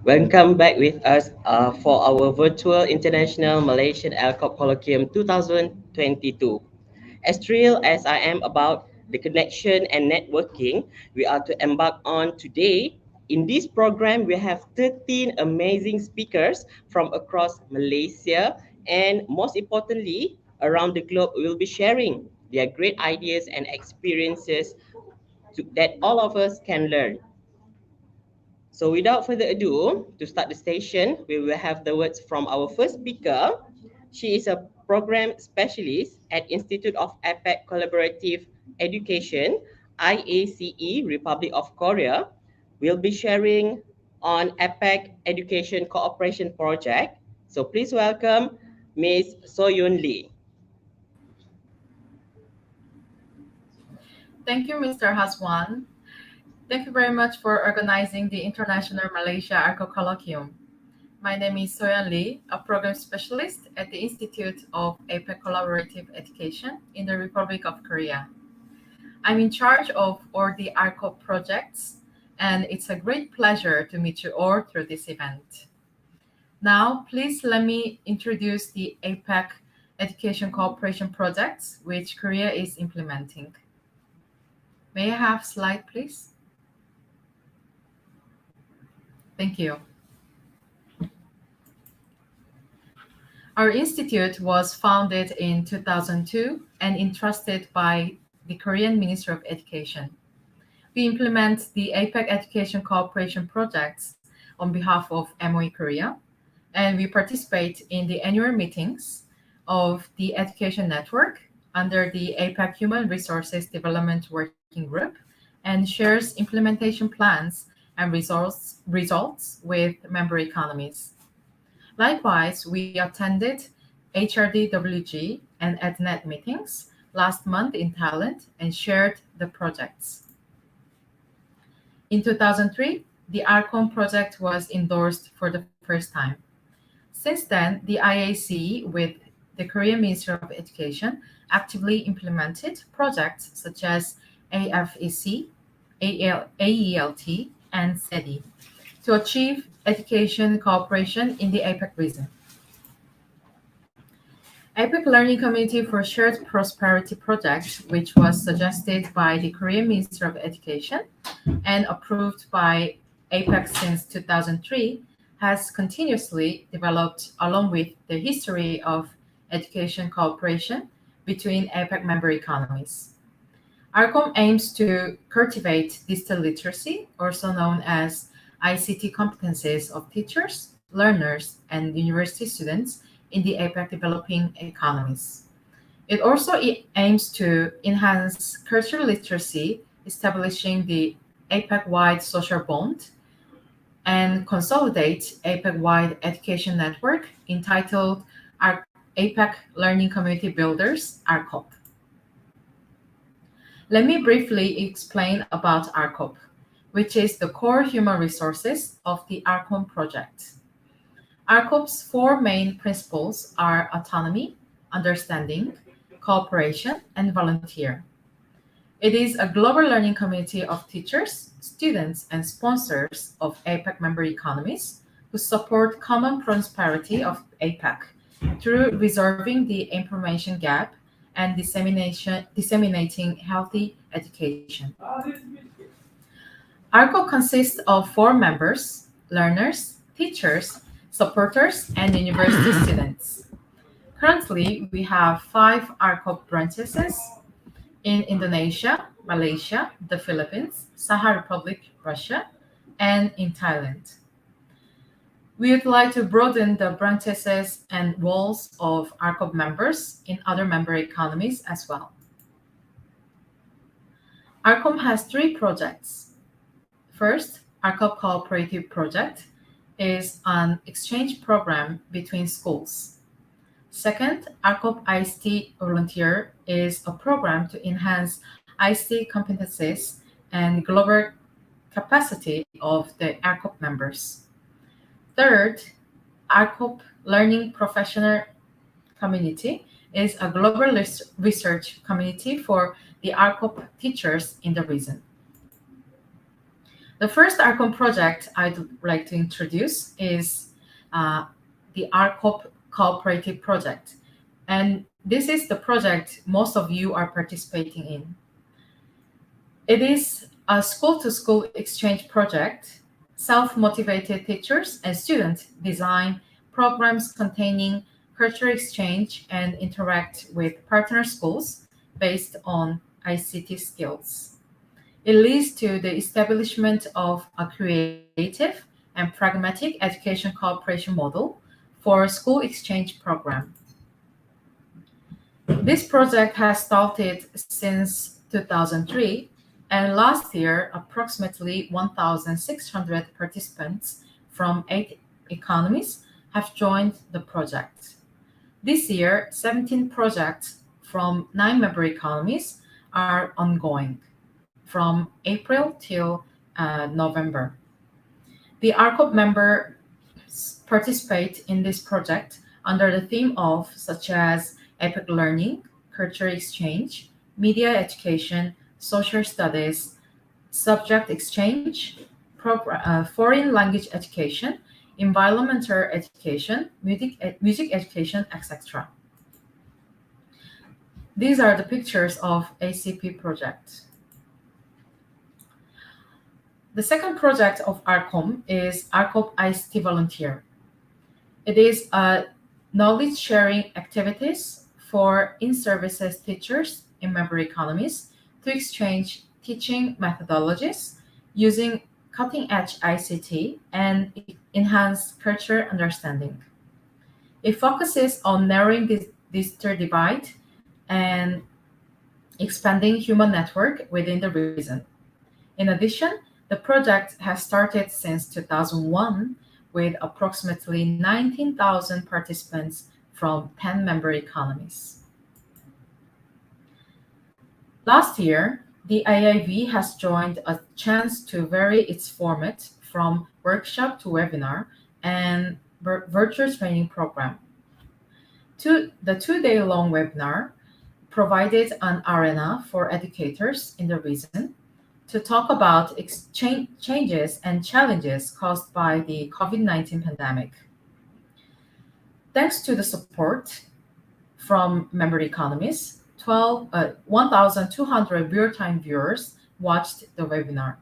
Welcome back with us for our virtual International Malaysian ALCoB Colloquium 2022. As thrilled as I am about the connection and networking we are to embark on today, in this program we have 13 amazing speakers from across Malaysia and most importantly around the globe will be sharing their great ideas and experiences that all of us can learn. So without further ado, to start the session, we will have the words from our first speaker. She is a program specialist at Institute of Apec Collaborative Education, IACE, Republic of Korea. We'll be sharing on Apec Education Cooperation Project. So please welcome Ms. Soyun Lee. Thank you, Mr. Haswan. Thank you very much for organizing the International Malaysia ALCoB Colloquium. My name is Soyun Lee, a program specialist at the Institute of Apec Collaborative Education in the Republic of Korea. I'm in charge of all the ALCoB projects, and it's a great pleasure to meet you all through this event. Now, please let me introduce the APEC Education Cooperation projects, which Korea is implementing. May I have slide, please? Thank you. Our institute was founded in 2002 and entrusted by the Korean Ministry of Education. We implement the APEC Education Cooperation projects on behalf of MOE Korea, and we participate in the annual meetings of the Education Network under the APEC Human Resources Development Working Group and shares implementation plans and results with member economies. Likewise, we attended HRDWG and EdNet meetings last month in Thailand and shared the projects. In 2003, the ALCoB project was endorsed for the first time. Since then, the IAC with the Korean Ministry of Education actively implemented projects such as AFEC, AELT, and SEDI to achieve education cooperation in the APEC region. APEC Learning Community for Shared Prosperity Project, which was suggested by the Korean Ministry of Education and approved by APEC since 2003, has continuously developed along with the history of education cooperation between APEC member economies. ALCoB aims to cultivate digital literacy, also known as ICT competencies of teachers, learners, and university students in the APEC developing economies. It also aims to enhance cultural literacy, establishing the APEC-wide social bond, and consolidate APEC-wide education network entitled APEC Learning Community Builders, ALCoB. Let me briefly explain about ALCoB, which is the core human resources of the ALCoB project. ALCoB's four main principles are autonomy, understanding, cooperation, and volunteer. It is a global learning community of teachers, students, and sponsors of APEC member economies who support common prosperity of APEC through resolving the information gap and disseminating healthy education. ALCoB consists of 4 members: learners, teachers, supporters, and university students. Currently, we have 5 ALCoB branches in Indonesia, Malaysia, the Philippines, Shah Republic, Russia, and in Thailand. We would like to broaden the branches and walls of ALCoB members in other member economies as well. ALCoB has 3 projects. First, ALCoB Cooperative Project is an exchange program between schools. Second, ALCoB Ict Volunteer is a program to enhance ICT competencies and global capacity of the ALCoB members. Third, ALCoB Learning Professional Community is a global research community for the ALCoB teachers in the region. The first Arccorp project I'd like to introduce is the Arccorp Cooperative Project. And this is the project most of you are participating in. It is a school-to-school exchange project. Self-motivated teachers and students design programs containing cultural exchange and interact with partner schools based on ICT skills. It leads to the establishment of a creative and pragmatic education cooperation model for school exchange program. This project has started since 2003, and last year approximately 1,600 participants from 8 economies have joined the project. This year, 17 projects from 9 member economies are ongoing from April till November. The Arccorp members participate in this project under the theme of such as Apec learning, culture exchange, media education, social studies, subject exchange, foreign language education, environmental education, music education, etc. These are the pictures of ACP project. The second project of Arccorp is Arccorp Ict Volunteer. It is a knowledge sharing activities for in-services teachers in member economies to exchange teaching methodologies using cutting-edge ICT and enhance cultural understanding. It focuses on narrowing the digital divide and expanding human network within the region. In addition, the project has started since 2001 with approximately 19,000 participants from 10 member economies. Last year, the IIV has joined a chance to vary its format from workshop to webinar and virtual training program. The 2-day-long webinar provided an arena for educators in the region to talk about changes and challenges caused by the COVID-19 pandemic. Thanks to the support from member economies, 1,200 real-time viewers watched the webinar.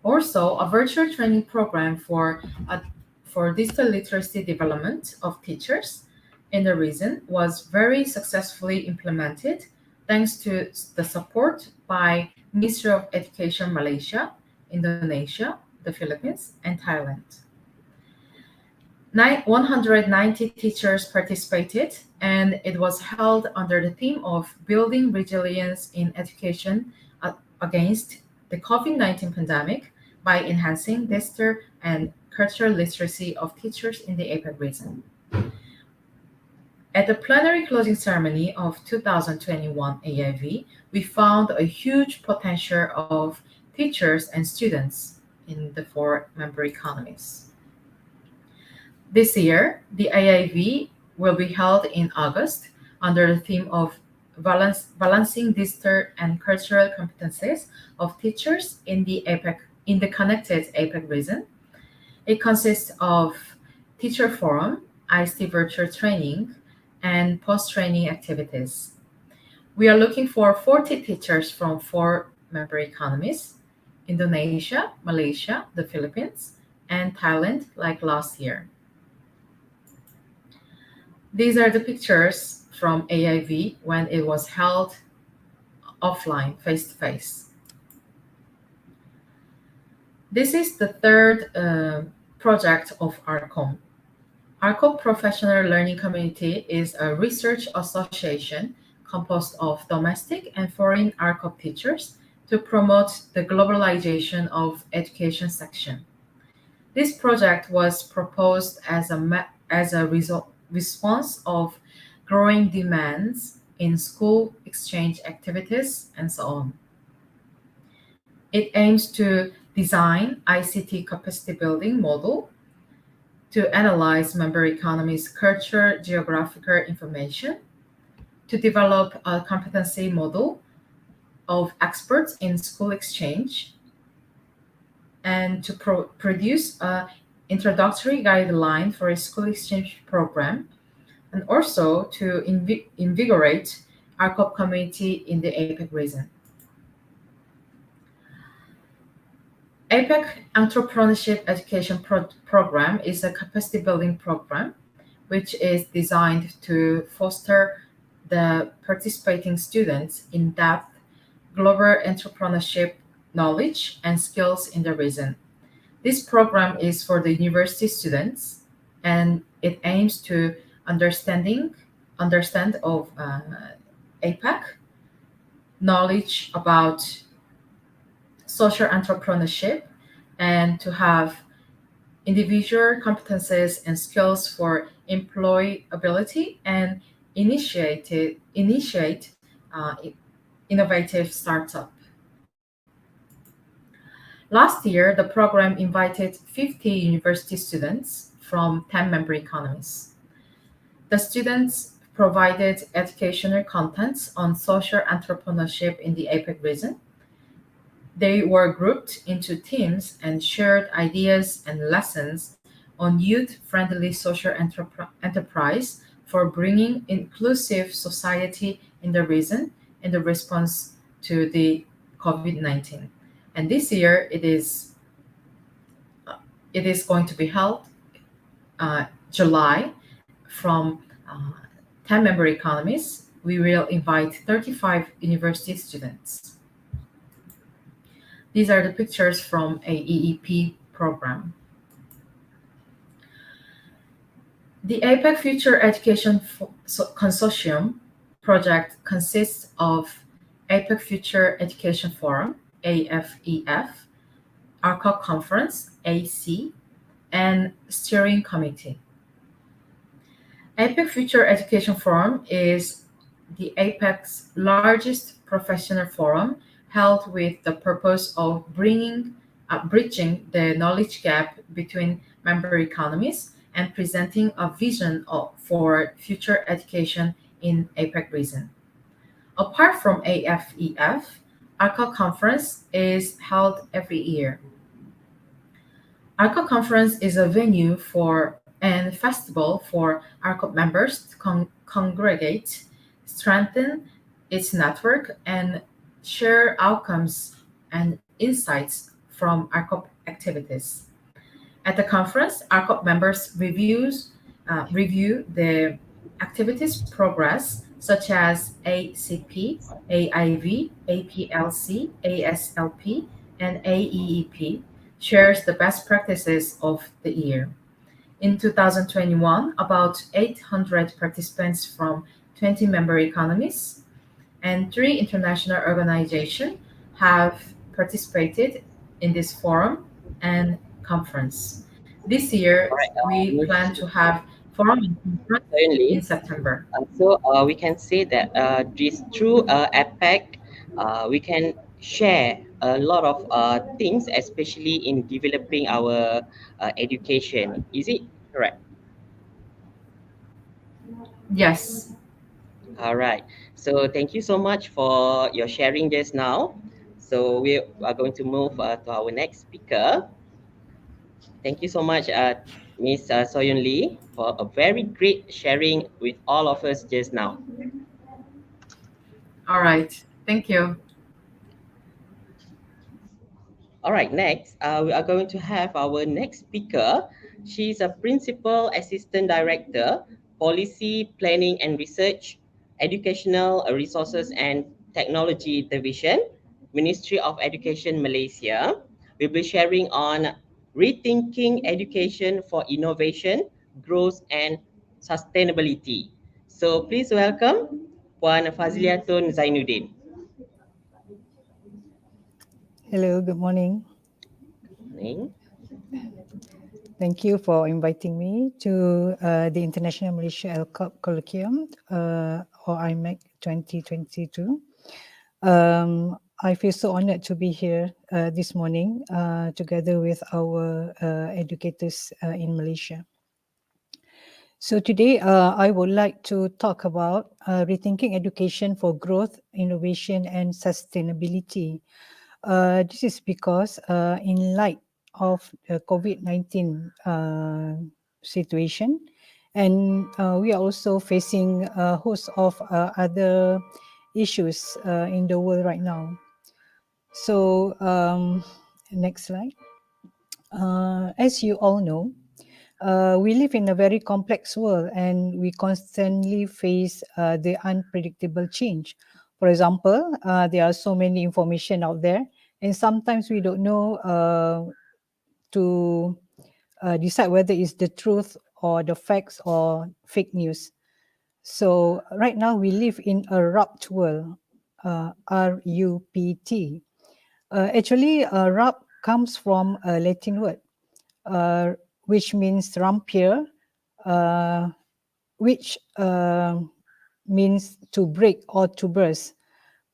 Also, a virtual training program for digital literacy development of teachers in the region was very successfully implemented thanks to the support by Ministry of Education Malaysia, Indonesia, the Philippines, and Thailand. 190 teachers participated, and it was held under the theme of building resilience in education against the COVID-19 pandemic by enhancing digital and cultural literacy of teachers in the APEC region. At the plenary closing ceremony of 2021 AIV, we found a huge potential of teachers and students in the 4 member economies. This year, the AIV will be held in August under the theme of balancing digital and cultural competencies of teachers in the connected APEC region. It consists of teacher forum, ICT virtual training, and post-training activities. We are looking for 40 teachers from 4 member economies: Indonesia, Malaysia, the Philippines, and Thailand, like last year. These are the pictures from AIV when it was held offline, face-to-face. This is the third project of Arccorp. Arccorp Professional Learning Community is a research association composed of domestic and foreign Arccorp teachers to promote the globalization of education section. This project was proposed as a response of growing demands in school exchange activities and so on. It aims to design ICT capacity building model to analyze member economies' culture, geographical information, to develop a competency model of experts in school exchange, and to produce a introductory guideline for a school exchange program, and also to invigorate ALCoB community in the APEC region. APEC Entrepreneurship Education Program is a capacity building program which is designed to foster the participating students in depth global entrepreneurship knowledge and skills in the region. This program is for the university students, and it aims to understand of APEC, knowledge about social entrepreneurship, and to have individual competences and skills for employability and initiate innovative startup. Last year, the program invited 50 university students from 10 member economies. The students provided educational contents on social entrepreneurship in the APEC region. They were grouped into teams and shared ideas and lessons on youth-friendly social enterprise for bringing inclusive society in the region in the response to the COVID-19. And this year, it is going to be held July from 10 member economies. We will invite 35 university students. These are the pictures from a EEP program. The APEC Future Education Consortium project consists of APEC Future Education Forum, AFEF, ALCoB Conference, AC, and Steering Committee. APEC Future Education Forum is the APEC's largest professional forum held with the purpose of bridging the knowledge gap between member economies and presenting a vision for future education in APEC region. Apart from AFEF, ALCoB Conference is held every year. ALCoB Conference is a venue and festival for ALCoB members to congregate, strengthen its network, and share outcomes and insights from ALCoB activities. At the conference, ALCoB members review the activities progress, such as ACP, AIV, APLC, ASLP, and AEEP, shares the best practices of the year. In 2021, about 800 participants from 20 member economies and 3 international organizations have participated in this forum and conference. This year, we plan to have forum and conference in September. So we can say that through Apec, we can share a lot of things, especially in developing our education. Is it correct? Yes. All right. So thank you so much for your sharing just now. So we are going to move to our next speaker. Thank you so much, Ms. Soyun Lee, for a very great sharing with all of us just now. All right. Thank you. All right, next, we are going to have our next speaker. She's a Principal Assistant Director, Policy, Planning and Research, Educational Resources and Technology Division, Ministry of Education, Malaysia. We'll be sharing on rethinking education for innovation, growth and sustainability. So please welcome Puan Fazliatun Zainuddin. Hello, good morning. Morning. Thank you for inviting me to the International Malaysia ALCoB Colloquium, or IMAC 2022. I feel so honored to be here this morning together with our educators in Malaysia. So today I would like to talk about rethinking education for growth, innovation and sustainability. This is because in light of the COVID-19 situation, and we are also facing a host of other issues in the world right now. So next slide. As you all know, we live in a very complex world and we constantly face the unpredictable change. For example, there are so many information out there, and sometimes we don't know to decide whether it's the truth or the facts or fake news. So right now we live in a rupt world, R-U-P-T. Actually, rupt comes from a Latin word, which means rampier, which means to break or to burst.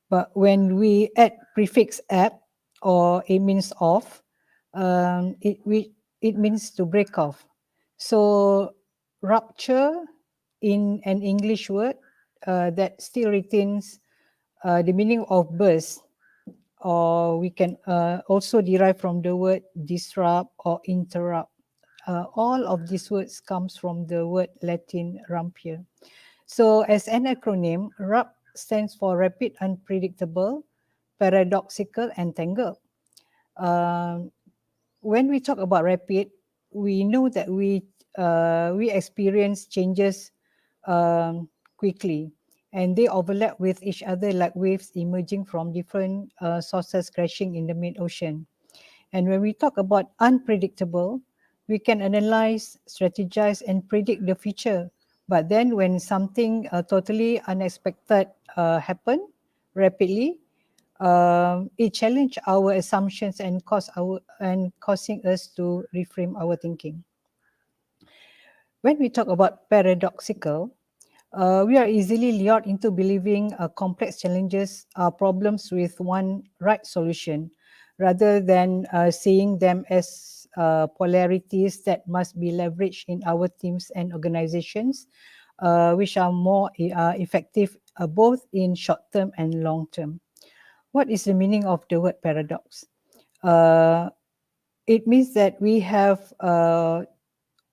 But when we add prefix "ap" or it means off, it means to break off. So rupture in an English word that still retains the meaning of burst, or we can also derive from the word disrupt or interrupt. All of these words comes from the word Latin rampier. So as an acronym, RUP stands for Rapid, Unpredictable, Paradoxical, and Tangled. When we talk about rapid, we know that we experience changes quickly, and they overlap with each other like waves emerging from different sources crashing in the mid-ocean. And when we talk about unpredictable, we can analyze, strategize, and predict the future. But then when something totally unexpected happen rapidly, it challenge our assumptions and causing us to reframe our thinking. When we talk about paradoxical, we are easily lured into believing complex challenges are problems with one right solution, rather than seeing them as polarities that must be leveraged in our teams and organizations, which are more effective both in short term and long term. What is the meaning of the word paradox? It means that we have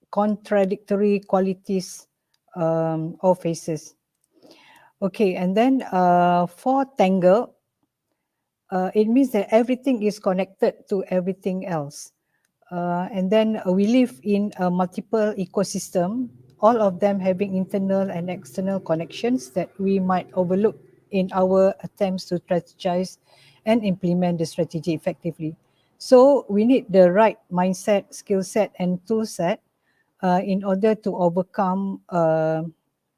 contradictory qualities or phases. Okay, and then for tangle, it means that everything is connected to everything else. And then we live in a multiple ecosystem, all of them having internal and external connections that we might overlook in our attempts to strategize and implement the strategy effectively. So we need the right mindset, skill set, and tool set in order to overcome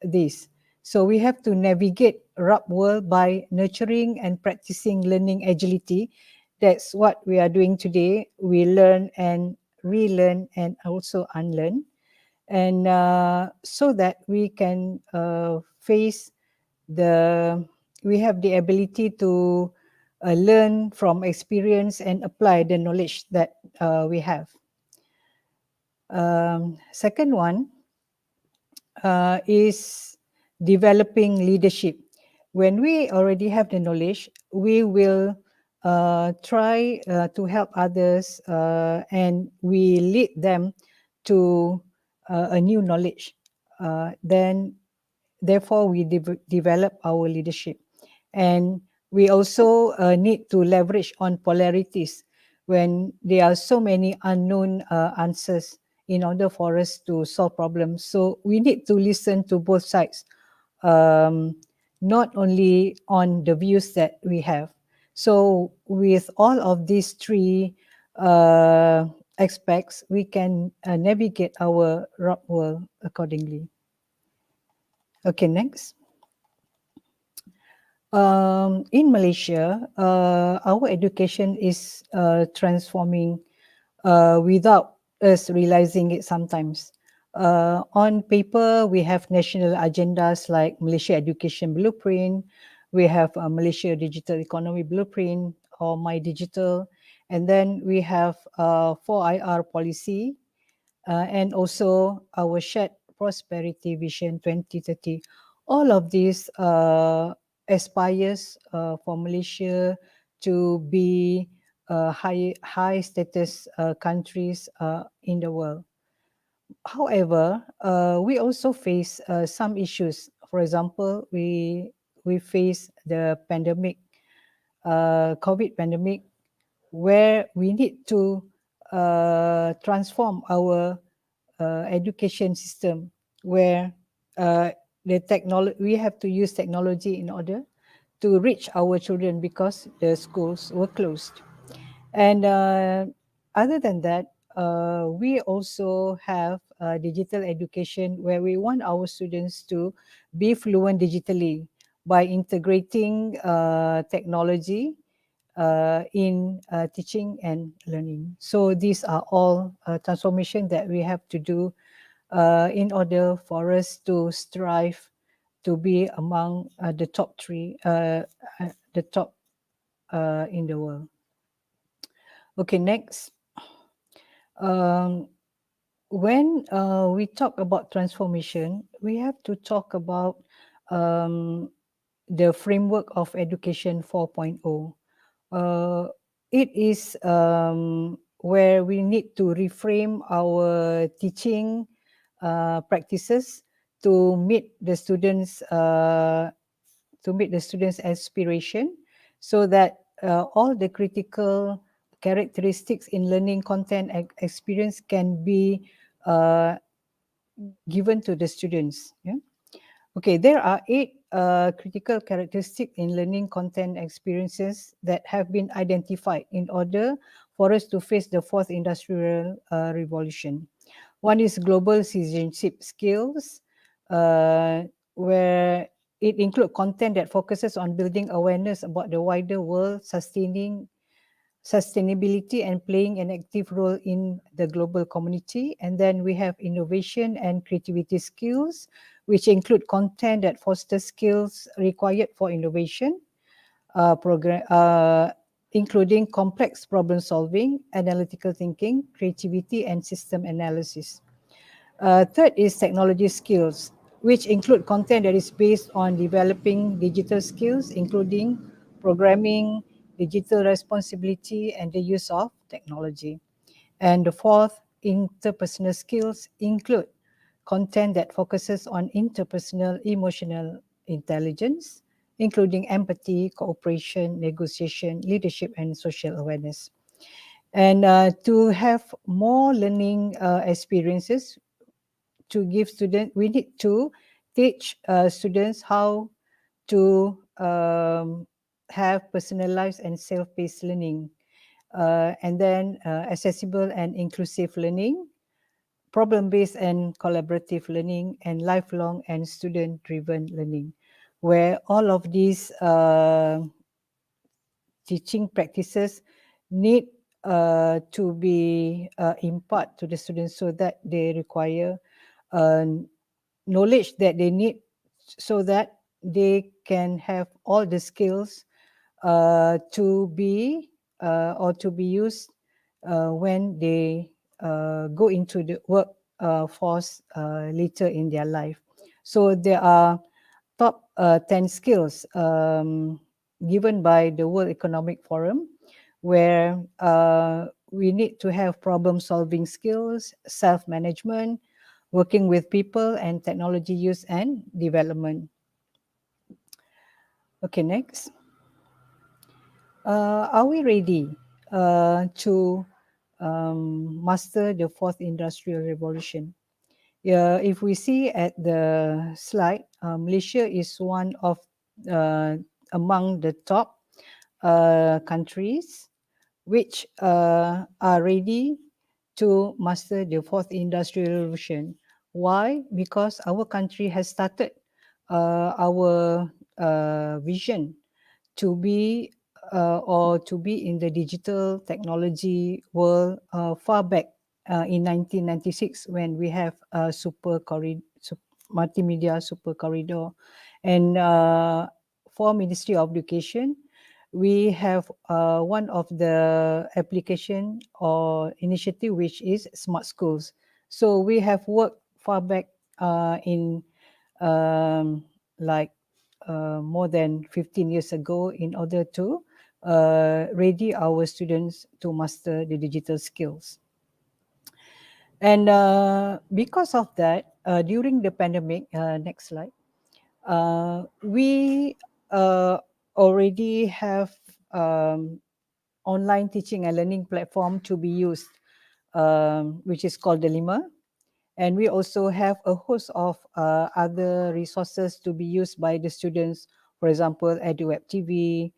this. So we have to navigate RUP world by nurturing and practicing learning agility. That's what we are doing today. We learn and relearn and also unlearn. And so that we can we have the ability to learn from experience and apply the knowledge that we have. Second one is developing leadership. When we already have the knowledge, we will try to help others and we lead them to a new knowledge. Then, therefore, we develop our leadership. And we also need to leverage on polarities when there are so many unknown answers in order for us to solve problems. So we need to listen to both sides, not only on the views that we have. So with all of these three aspects, we can navigate our RUP world accordingly. Okay, next. In Malaysia, our education is transforming without us realizing it sometimes. On paper, we have national agendas like Malaysia Education Blueprint, we have Malaysia Digital Economy Blueprint or My Digital, and then we have 4IR policy and also our Shared Prosperity Vision 2030. All of these aspires for Malaysia to be high status countries in the world. However, we also face some issues. For example, we face the pandemic, COVID pandemic, where we need to transform our education system, where we have to use technology in order to reach our children because the schools were closed. And other than that, we also have digital education, where we want our students to be fluent digitally by integrating technology in teaching and learning. So these are all transformation that we have to do in order for us to strive to be among the top three, the top in the world. Okay, next. When we talk about transformation, we have to talk about the framework of education 4.0. It is where we need to reframe our teaching practices to meet the students' aspiration, so that all the critical characteristics in learning content experience can be given to the students. Yeah. Okay, there are 8 critical characteristics in learning content experiences that have been identified in order for us to face the fourth industrial revolution. One is global citizenship skills, where it includes content that focuses on building awareness about the wider world, sustainability and playing an active role in the global community. And then we have innovation and creativity skills, which include content that fosters skills required for innovation, including complex problem solving, analytical thinking, creativity, and system analysis. Third is technology skills, which include content that is based on developing digital skills, including programming, digital responsibility, and the use of technology. And the fourth, interpersonal skills include content that focuses on interpersonal emotional intelligence, including empathy, cooperation, negotiation, leadership, and social awareness. And to have more learning experiences, to give students, we need to teach students how to have personalized and self-paced learning, and then accessible and inclusive learning, problem-based and collaborative learning, and lifelong and student-driven learning, where all of these teaching practices need to be imparted to the students, so that they require knowledge that they need, so that they can have all the skills to be or to be used when they go into the workforce later in their life. So there are top 10 skills given by the World Economic Forum, where we need to have problem solving skills, self-management, working with people, and technology use and development. Okay, next. Are we ready to master the fourth industrial revolution? If we see at the slide, Malaysia is one of among the top countries which are ready to master the fourth industrial revolution. Why? Because our country has started our vision to be or to be in the digital technology world far back in 1996, when we have multimedia super corridor. And for Ministry of Education, we have one of the application or initiative, which is Smart Schools. So we have worked far back in like more than 15 years ago, in order to ready our students to master the digital skills. And because of that, during the pandemic, next slide, we already have online teaching and learning platform to be used, which is called the Lima. And we also have a host of other resources to be used by the students. For example, EduWeb TV,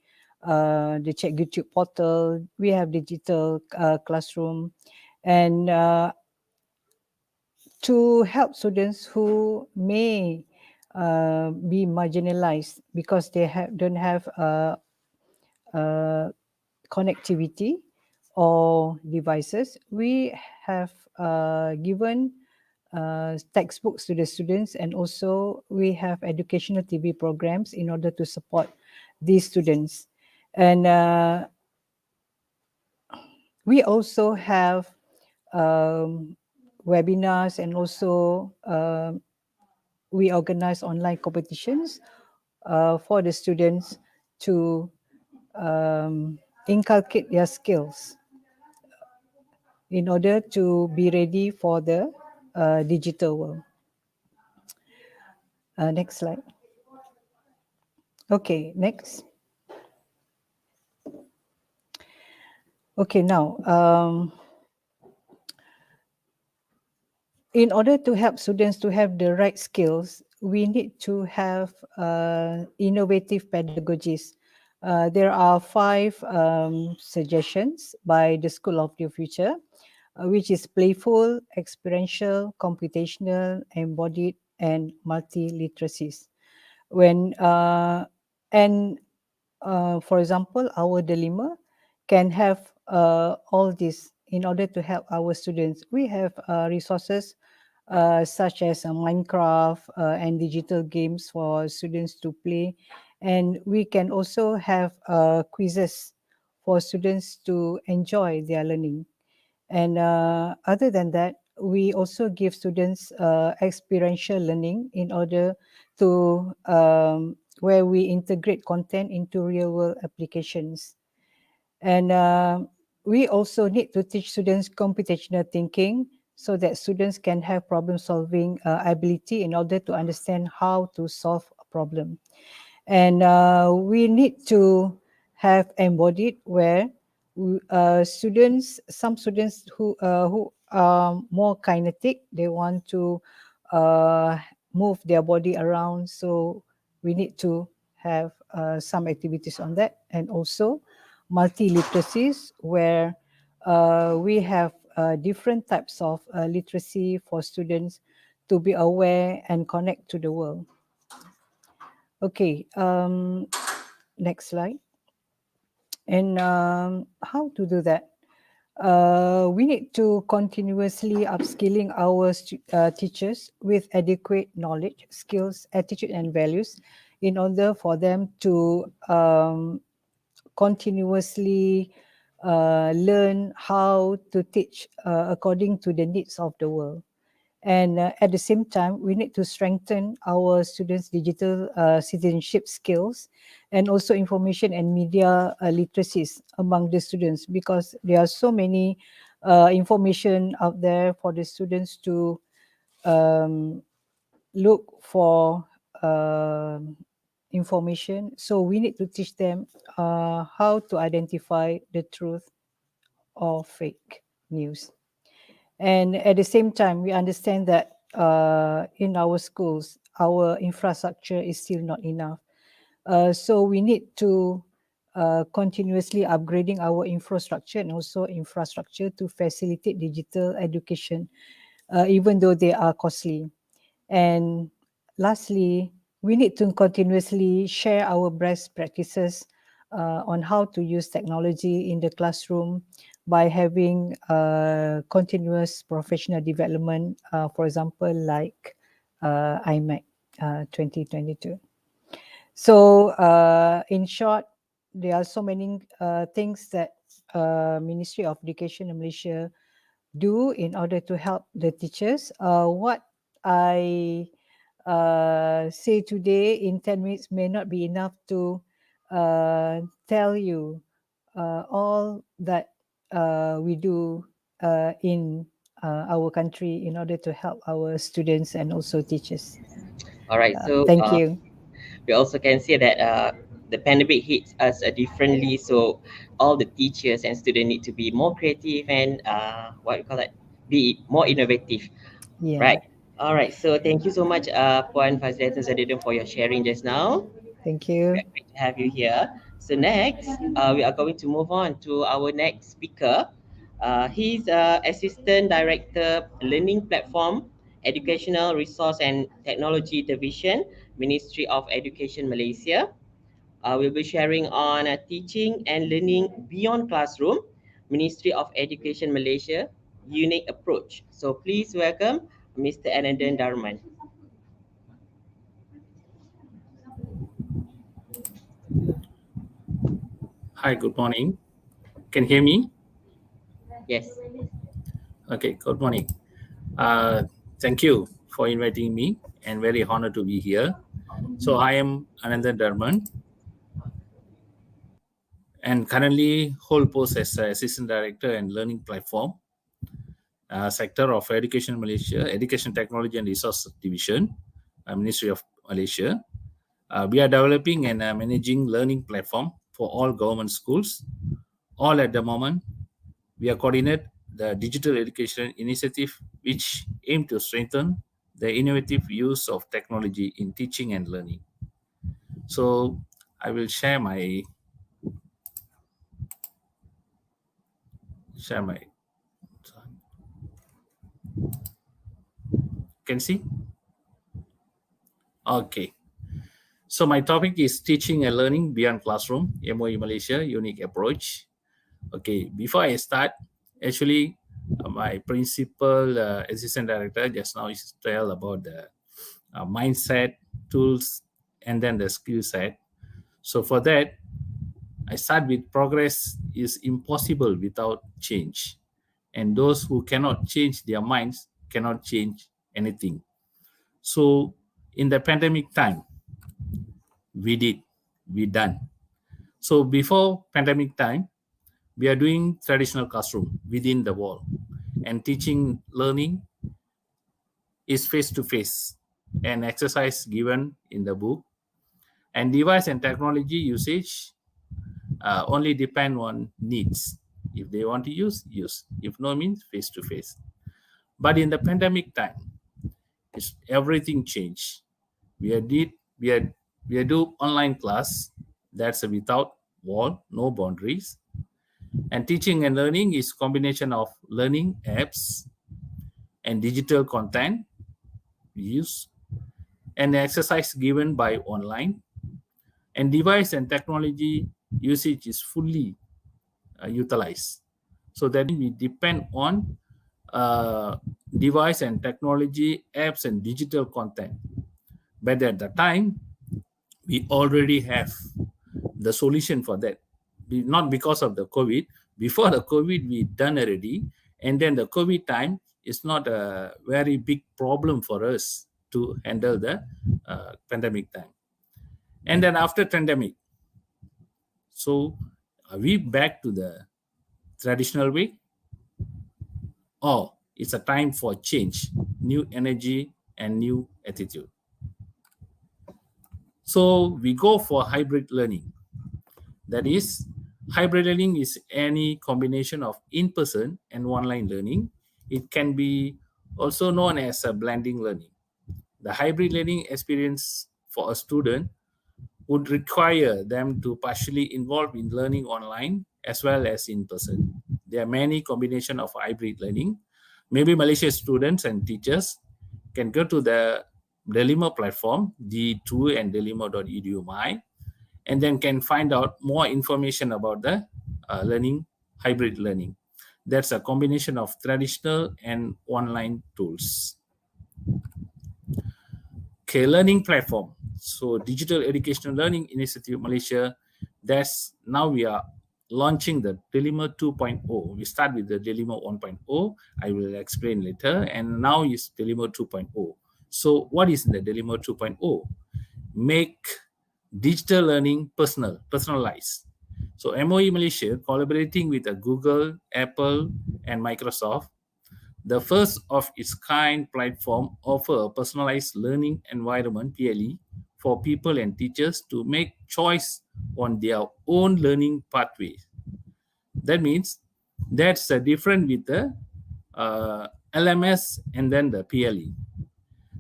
the Check YouTube portal. We have digital classroom, and to help students who may be marginalized because they don't have connectivity or devices. We have given textbooks to the students, and also we have educational TV programs in order to support these students. And we also have webinars, and also we organize online competitions for the students to inculcate their skills in order to be ready for the digital world. Next slide. Okay, next. Okay, now, in order to help students to have the right skills, we need to have innovative pedagogies. There are 5 suggestions by the School of the Future, which is playful, experiential, computational, embodied, and multi-literacies. For example, our dilemma can have all this in order to help our students. We have resources such as Minecraft and digital games for students to play. And we can also have quizzes for students to enjoy their learning. And other than that, we also give students experiential learning in order to where we integrate content into real world applications. And we also need to teach students computational thinking so that students can have problem solving ability in order to understand how to solve a problem. And we need to have embodied, where some students who are more kinetic, they want to move their body around, so we need to have some activities on that. And also multi-literacies, where we have different types of literacy for students to be aware and connect to the world. Okay, next slide. And how to do that? We need to continuously upskilling our teachers with adequate knowledge, skills, attitude, and values in order for them to continuously learn how to teach according to the needs of the world. And at the same time, we need to strengthen our students' digital citizenship skills, and also information and media literacies among the students, because there are so many information out there for the students to look for information. So we need to teach them how to identify the truth or fake news. And at the same time, we understand that in our schools, our infrastructure is still not enough. So we need to continuously upgrading our infrastructure, and also infrastructure to facilitate digital education, even though they are costly. And lastly, we need to continuously share our best practices on how to use technology in the classroom by having continuous professional development, for example, like IMAC 2022. So in short, there are so many things that Ministry of Education in Malaysia do in order to help the teachers. What I say today in 10 minutes may not be enough to tell you all that we do in our country in order to help our students and also teachers. All right, so Thank you. we also can see that the pandemic hits us differently. So all the teachers and students need to be more creative and what we call it, be more innovative, Yeah. right? All right. So thank you so much, Puan Fazliatul Zadidun, for your sharing just now. Thank you. Great to have you here. So next, we are going to move on to our next speaker. He's Assistant Director, Learning Platform, Educational Resource and Technology Division, Ministry of Education Malaysia. We'll be sharing on teaching and learning beyond classroom, Ministry of Education Malaysia, unique approach. So please welcome Mr. Anandan Darman. Hi, good morning. Can you hear me? Yes. Okay, good morning. Thank you for inviting me and very honored to be here. So I am Anandan Darman and currently hold post as Assistant Director and Learning Platform, Sector of Education Malaysia, Education Technology and Resource Division, Ministry of Malaysia. We are developing and managing learning platform for all government schools. All at the moment, we are coordinate the digital education initiative, which aim to strengthen the innovative use of technology in teaching and learning. So I will share my can see? Okay. So my topic is teaching and learning beyond classroom, MOE Malaysia, unique approach. Okay, before I start, actually, my principal assistant director just now is tell about the mindset, tools, and then the skill set. So for that, I start with progress is impossible without change. And those who cannot change their minds cannot change anything. So in the pandemic time, we done. So before pandemic time, we are doing traditional classroom within the wall, and teaching learning is face-to-face and exercise given in the book, and device and technology usage only depend on needs. If they want to use. If no, means face-to-face. But in the pandemic time, everything changed. We are do online class that's without wall, no boundaries. And teaching and learning is combination of learning apps and digital content use, and exercise given by online, and device and technology usage is fully utilized. So that we depend on device and technology, apps and digital content. But at the time, we already have the solution for that. Not because of the COVID. Before the COVID, we done already. And then the COVID time is not a very big problem for us to handle the pandemic time. And then after pandemic, so are we back to the traditional way? Or it's a time for change, new energy and new attitude. So we go for hybrid learning. That is, hybrid learning is any combination of in-person and online learning. It can be also known as a blending learning. The hybrid learning experience for a student would require them to partially involve in learning online as well as in person. There are many combinations of hybrid learning. Maybe Malaysia students and teachers can go to the Delima platform, D2 and delima.edu.my, and then can find out more information about the hybrid learning. That's a combination of traditional and online tools. Okay, learning platform. So Digital Educational Learning Initiative Malaysia, that's now we are launching the Delima 2.0. We start with the Delima 1.0. I will explain later. And now is Delima 2.0. So what is the Delima 2.0? Make digital learning personalized. So MOE Malaysia, collaborating with Google, Apple, and Microsoft, the first of its kind platform, offer a personalized learning environment (PLE) for people and teachers to make choice on their own learning pathway. That means that's different with the LMS and then the PLE.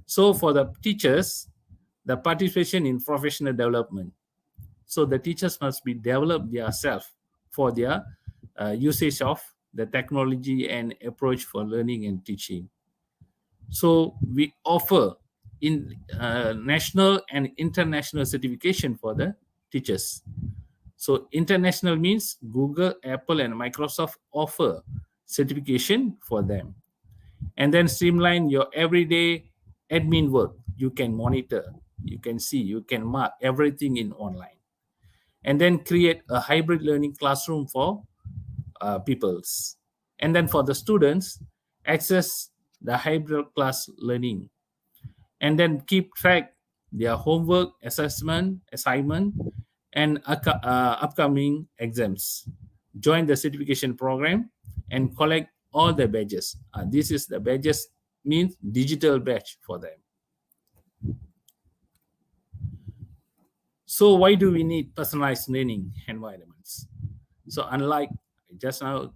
So for the teachers, the participation in professional development. So the teachers must be developed themselves for their usage of the technology and approach for learning and teaching. So we offer in national and international certification for the teachers. So international means Google, Apple, and Microsoft offer certification for them. And then streamline your everyday admin work. You can monitor, you can see, you can mark everything in online. And then create a hybrid learning classroom for peoples. And then for the students, access the hybrid class learning. And then keep track their homework, assessment, assignment, and upcoming exams. Join the certification program and collect all the badges. This is the badges, means digital badge for them. So why do we need personalized learning environments? So unlike just now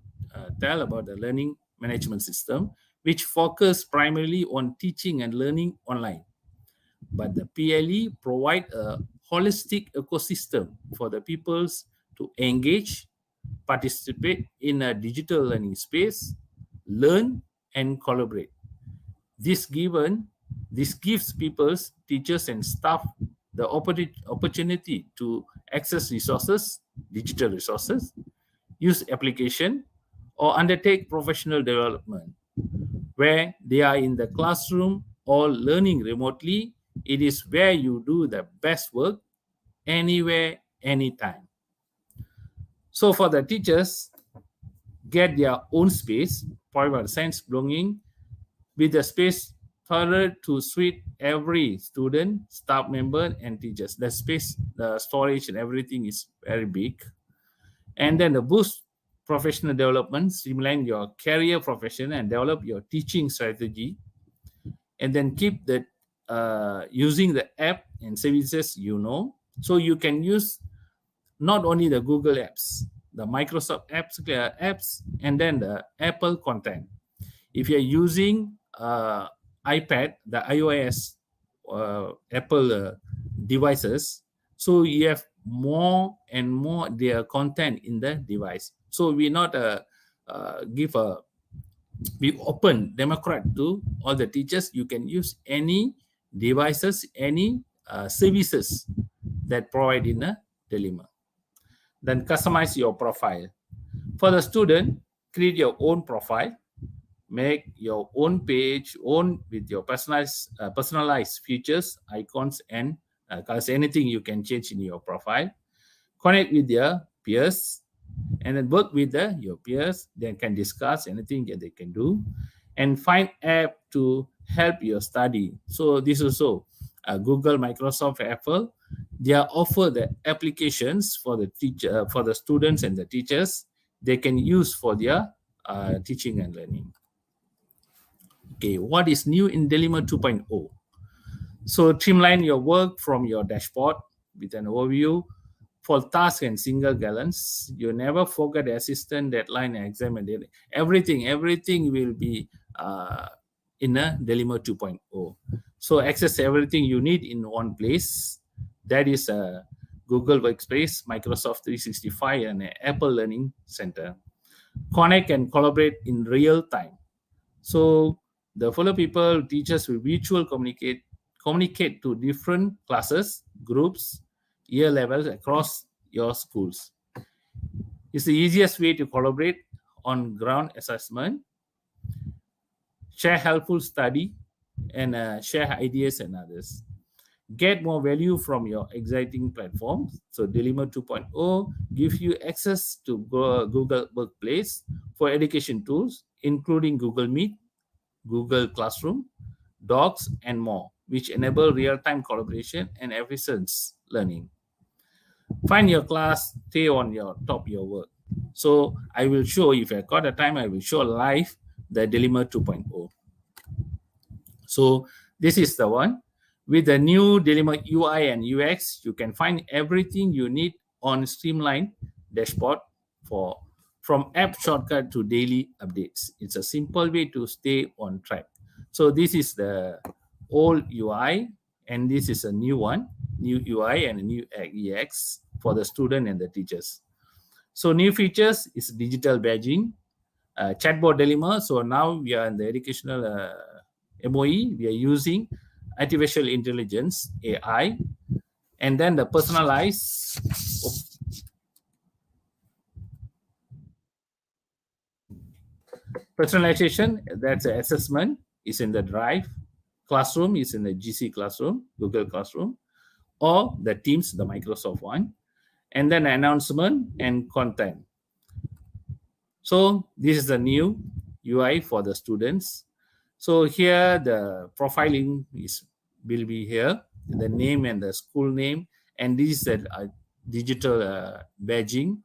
tell about the learning management system, which focus primarily on teaching and learning online, but the PLE provide a holistic ecosystem for the peoples to engage, participate in a digital learning space, learn and collaborate. This gives peoples, teachers and staff the opportunity to access resources, digital resources, use application, or undertake professional development. Where they are in the classroom or learning remotely, it is where you do the best work, anywhere, anytime. So for the teachers, get their own space, private science belonging, with the space tailored to suit every student, staff member, and teachers. The space, the storage, and everything is very big. And then the boost professional development, streamline your career profession and develop your teaching strategy. And then keep the using the app and services so you can use not only the Google apps, the Microsoft apps, and then the Apple content. If you're using iPad, the iOS Apple devices, so you have more and more their content in the device. So we not be open, democrat to all the teachers. You can use any devices, any services that provide in a dilemma. Then customize your profile. For the student, create your own profile, make your own page, with your personalized features, icons, and colors. Anything you can change in your profile. Connect with your peers, and then work with your peers. They can discuss anything that they can do, and find app to help your study. So this also Google, Microsoft, Apple, they offer the applications for the teacher, for the students and the teachers. They can use for their teaching and learning. Okay, what is new in Dilemma 2.0? So streamline your work from your dashboard with an overview for tasks and single gallons. You never forget the assistant, deadline, and exam, and everything will be in a Dilemma 2.0. So access everything you need in one place. That is a Google Workspace, Microsoft 365, and an Apple Learning Center. Connect and collaborate in real time. So the fellow people, teachers will virtual communicate to different classes, groups, year levels across your schools. It's the easiest way to collaborate on ground assessment, share helpful study, and share ideas and others. Get more value from your exciting platforms. So Dilemma 2.0 gives you access to Google Workplace for education tools, including Google Meet, Google Classroom, Docs, and more, which enable real-time collaboration and efficient learning. Find your class, stay on your top your work. So I will show, if I got the time, I will show live the Dilemma 2.0. So this is the one. With the new Dilemma UI and UX, you can find everything you need on streamlined dashboard from app shortcut to daily updates. It's a simple way to stay on track. So this is the old UI, and this is a new one, new UI and a new UX for the student and the teachers. So new features is digital badging, chatbot dilemma. So now we are in the educational MOE. We are using artificial intelligence, AI, and then the personalized personalization. That's an assessment is in the Drive. Classroom is in the GC Classroom, Google Classroom, or the Teams, the Microsoft one, and then announcement and content. So this is the new UI for the students. So here the profiling will be here, the name and the school name, and this is a digital badging,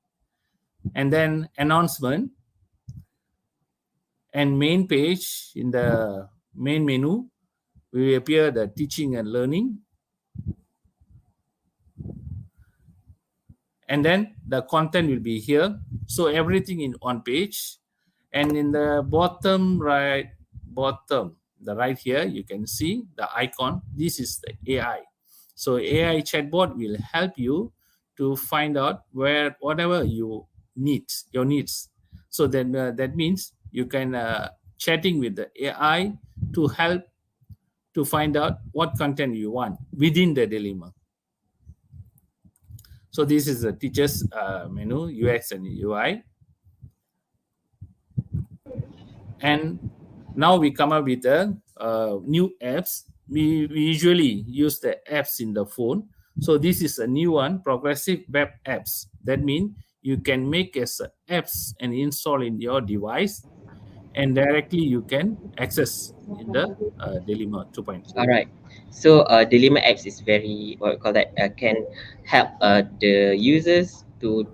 and then announcement and main page. In the main menu will appear the teaching and learning, and then the content will be here. So everything in one page, and in the bottom right, the right here, you can see the icon. This is the AI. So AI chatbot will help you to find out whatever your needs. So then that means you can chatting with the AI to help to find out what content you want within the dilemma. So this is the teachers menu, UX and UI. And now we come up with the new apps. We usually use the apps in the phone. So this is a new one, progressive web apps. That means you can make as apps and install in your device, and directly you can access in the Dilemma 2.0. All right. So Dilemma apps is very, what we call that, can help the users to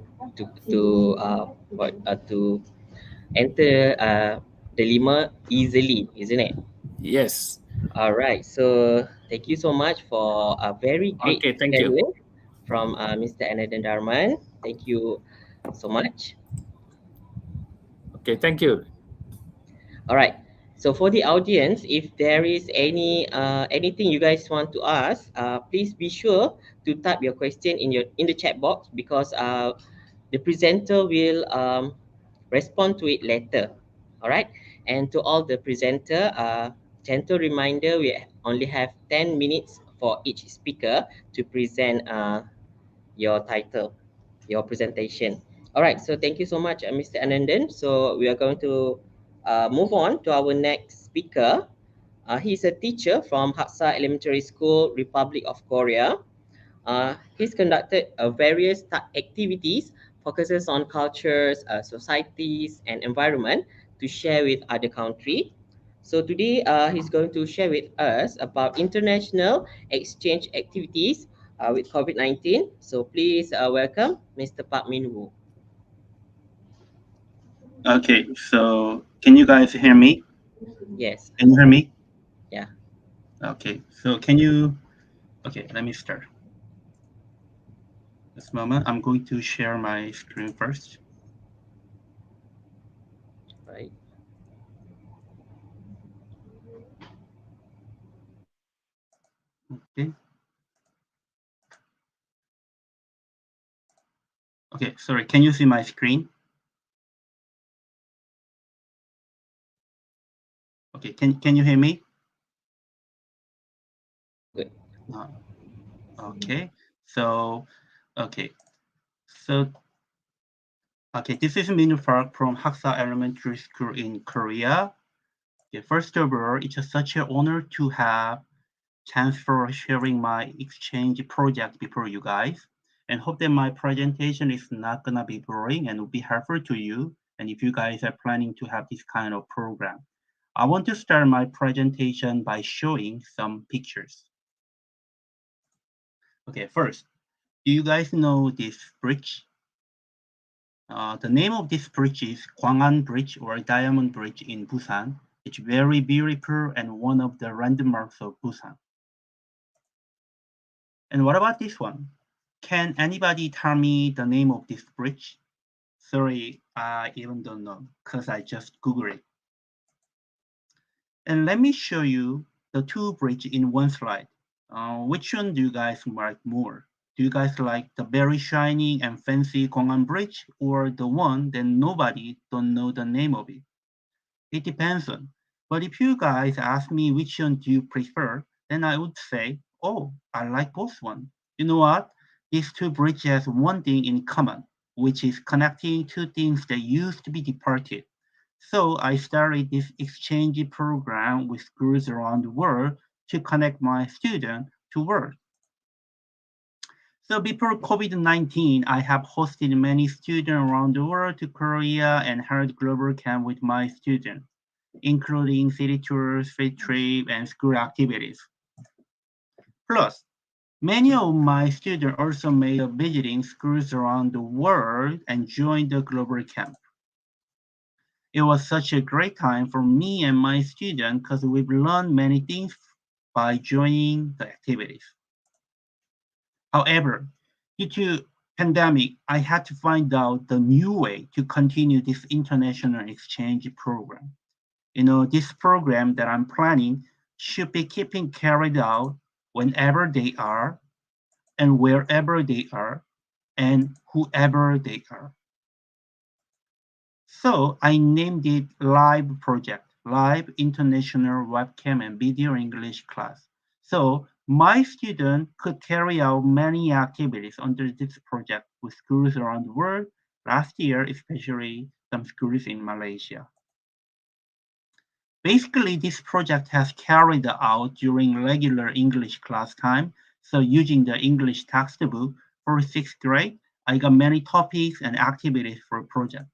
enter dilemma easily, isn't it? Yes. All right. So thank you so much for a very great Okay, thank you. sharing from Mr. Anandan Darman. Thank you so much. Okay, thank you. All right. So for the audience, if there is anything you guys want to ask, please be sure to type your question in the chat box, because the presenter will respond to it later. All right. And to all the presenter, gentle reminder: we only have 10 minutes for each speaker to present your title, your presentation. All right, so thank you so much, Mr. Anandan. So we are going to move on to our next speaker. He's a teacher from Haksa Elementary School, Republic of Korea. He's conducted various activities focuses on cultures, societies, and environment to share with other country. So today, he's going to share with us about international exchange activities with COVID-19. So please welcome Mr. Park Min Woo. Okay, so can you guys hear me? Yes. Can you hear me? Yeah. Okay, so can you, okay, let me start. This moment, I'm going to share my screen first. Right. Okay. Okay, sorry, can you see my screen? Okay, can you hear me? Good. Okay, so, okay, so, okay, this is Min Park from Haksa Elementary School in Korea. Okay, first of all, it's such an honor to have chance for sharing my exchange project before you guys, and hope that my presentation is not gonna be boring and will be helpful to you. And if you guys are planning to have this kind of program, I want to start my presentation by showing some pictures. Okay, first, Do you guys know this bridge? The name of this bridge is Guangan Bridge or Diamond Bridge in Busan. It's very beautiful and one of the landmarks of Busan. And what about this one? Can anybody tell me the name of this bridge? Sorry, I even don't know because I just Googled it. And let me show you the two bridges in one slide. Which one do you guys like more? Do you guys like the very shiny and fancy Guangan Bridge or the one that nobody don't know the name of it? It depends on. But if you guys ask me which one do you prefer, then I would say, oh, I like both one. You know what? These two bridges have one thing in common, which is connecting two things that used to be departed. So I started this exchange program with schools around the world to connect my students to world. So before COVID-19, I have hosted many students around the world to Korea and held global camp with my students, including city tours, field trip, and school activities. Plus, many of my students also made visiting schools around the world and joined the global camp. It was such a great time for me and my students because we've learned many things by joining the activities. However, due to pandemic, I had to find out the new way to continue this international exchange program. You know, this program that I'm planning should be keeping carried out whenever they are and wherever they are and whoever they are. So I named it Live Project, Live International Webcam and Video English Class. So my student could carry out many activities under this project with schools around the world, last year, especially some schools in Malaysia. Basically, this project has carried out during regular English class time. So using the English textbook for 6th grade, I got many topics and activities for project.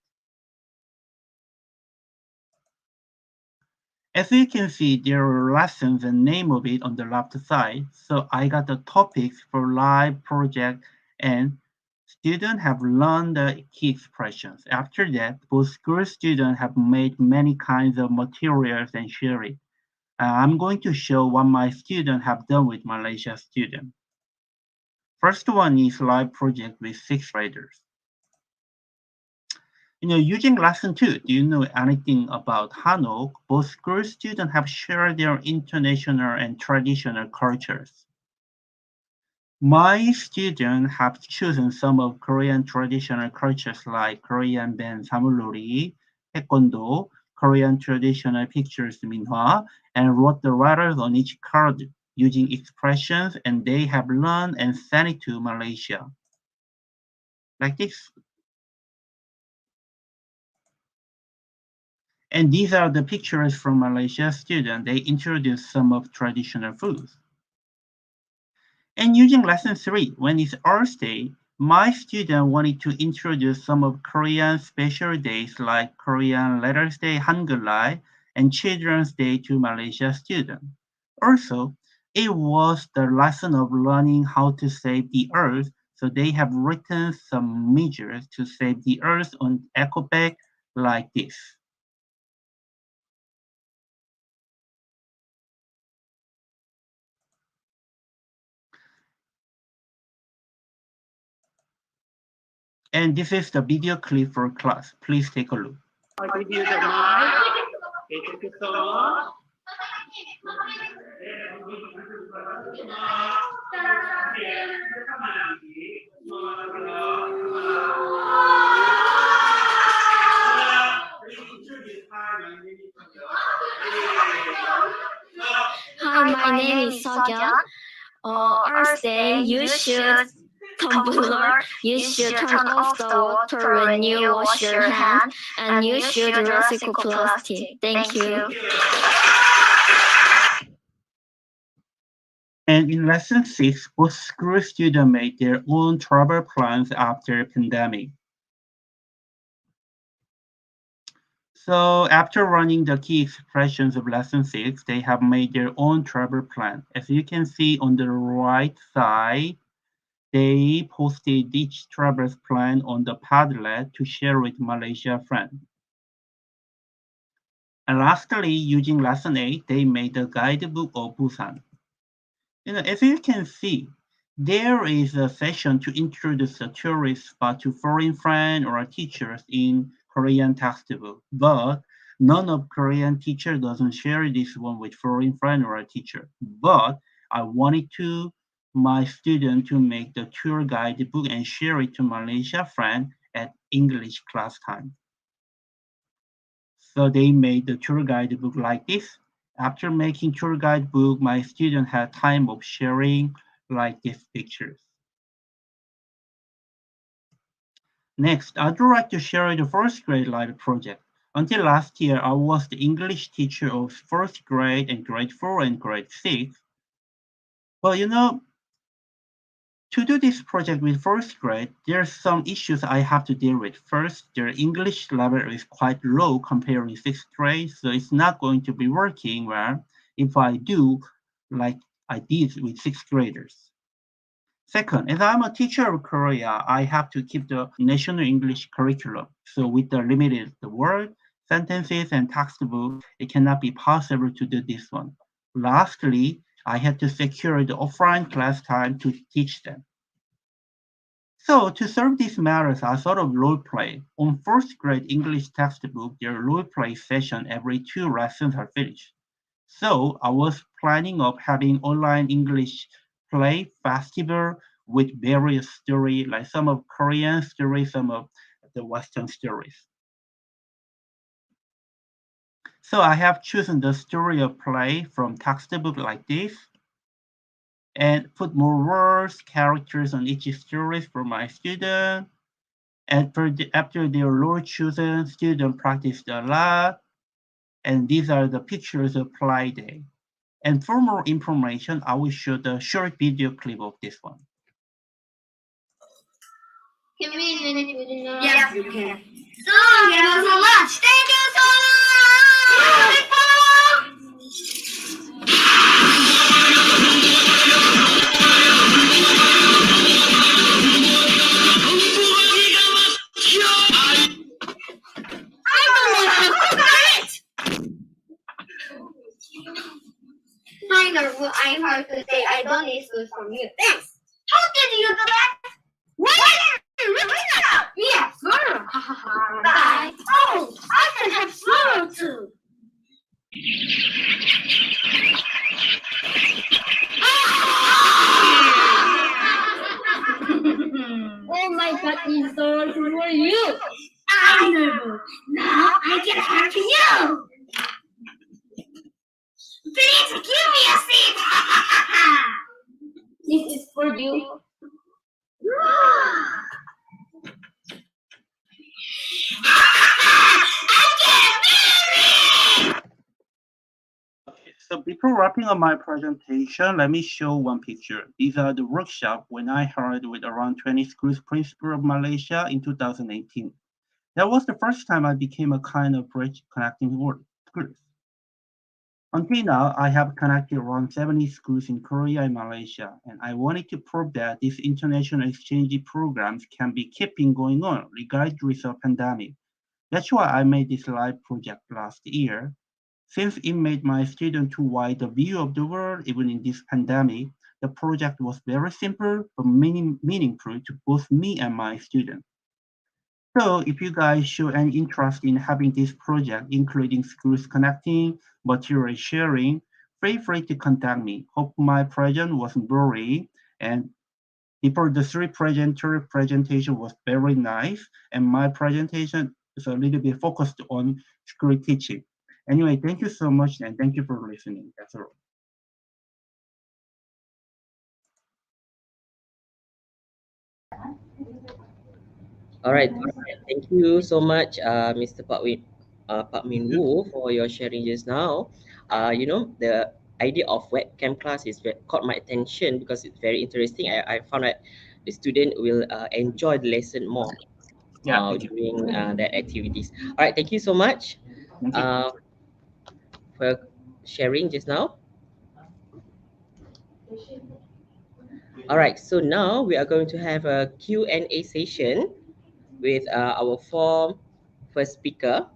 As you can see, there are lessons and name of it on the left side. So I got the topics for live project and students have learned the key expressions. After that, both school students have made many kinds of materials and share it. I'm going to show what my students have done with Malaysia students. First one is live project with 6th graders. You know, using lesson 2, do you know anything about Hanok? Both school students have shared their international and traditional cultures. My students have chosen some of Korean traditional cultures like Korean band Samulori, Taekwondo, Korean traditional pictures minhwa, and wrote the letters on each card using expressions, and they have learned and sent it to Malaysia. Like this. And these are the pictures from Malaysia students. They introduced some of traditional foods. And using lesson 3, when it's Earth Day, my student wanted to introduce some of Korean special days like Korean Letters Day, Hangul and Children's Day to Malaysia students. Also, it was the lesson of learning how to save the earth, so they have written some measures to save the earth on ALCoB like this. And this is the video clip for class. Please take a look. I give you the mic. Okay, thank you so much. Hi, my name is Tajuk. Earth Day, you should Tumblr, you should turn off the water when you wash your hands, and you should recycle plastic. Thank you. And in lesson 6, both school students made their own travel plans after pandemic. So after running the key expressions of lesson 6, they have made their own travel plan. As you can see on the right side, they posted each travel's plan on the Padlet to share with Malaysia friends. And lastly, using lesson 8, they made a guidebook of Busan. As you can see, there is a session to introduce a tourist spot to foreign friends or teachers in Korean textbook, but none of Korean teacher doesn't share this one with foreign friend or a teacher. But I wanted my student to make the tour guidebook and share it to Malaysia friend at English class time. So they made the tour guidebook like this. After making tour guidebook, my student had time of sharing like these pictures. Next, I'd like to share the first grade live project. Until last year, I was the English teacher of first grade and grade 4 and grade 6. But to do this project with first grade, there's some issues I have to deal with. First, their English level is quite low compared with sixth grade, so it's not going to be working well if I do like I did with sixth graders. Second, as I'm a teacher of Korea, I have to keep the national English curriculum. So with the limited word, sentences, and textbook, it cannot be possible to do this one. Lastly, I had to secure the offline class time to teach them. So to solve these matters, I thought of role play. On first grade English textbook, their role play session every 2 lessons are finished. So I was planning of having online English play festival with various stories, like some of Korean stories, some of the Western stories. So I have chosen the story of play from textbook like this, and put more words, characters on each story for my student. And after their role chosen, students practiced a lot. And these are the pictures of play day. And for more information, I will show the short video clip of this one. Can we edit it with another? Yes, you can. So, thank you so much. Thank you so much. I know what I heard to say. I don't need food from you. Thanks. How did you do that? What? Yeah, swallow. Bye. Oh, I can have swallow too. Oh my God, it's all for you. I know. Now I can help you. Please give me a seat. This is for you. So before wrapping up my presentation, let me show one picture. These are the workshop when I held with around 20 schools principal of Malaysia in 2018. That was the first time I became a kind of bridge connecting schools. Until now, I have connected around 70 schools in Korea and Malaysia, and I wanted to prove that these international exchange programs can be keeping going on regardless of pandemic. That's why I made this live project last year. Since it made my students to wide the view of the world even in this pandemic, the project was very simple but meaningful to both me and my students. So if you guys show any interest in having this project, including schools connecting, material sharing, feel free to contact me. Hope my present wasn't boring, and before the 3 presenter presentation was very nice, and my presentation is a little bit focused on school teaching. Anyway, thank you so much, and thank you for listening. That's all. All right. Thank you so much, Mr. Pak Min Woo, for your sharing just now. The idea of webcam class caught my attention because it's very interesting. I found that the student will enjoy the lesson more during that activities. All right. Thank you so much for sharing just now. All right, so now we are going to have a Q&A session with our four first speaker.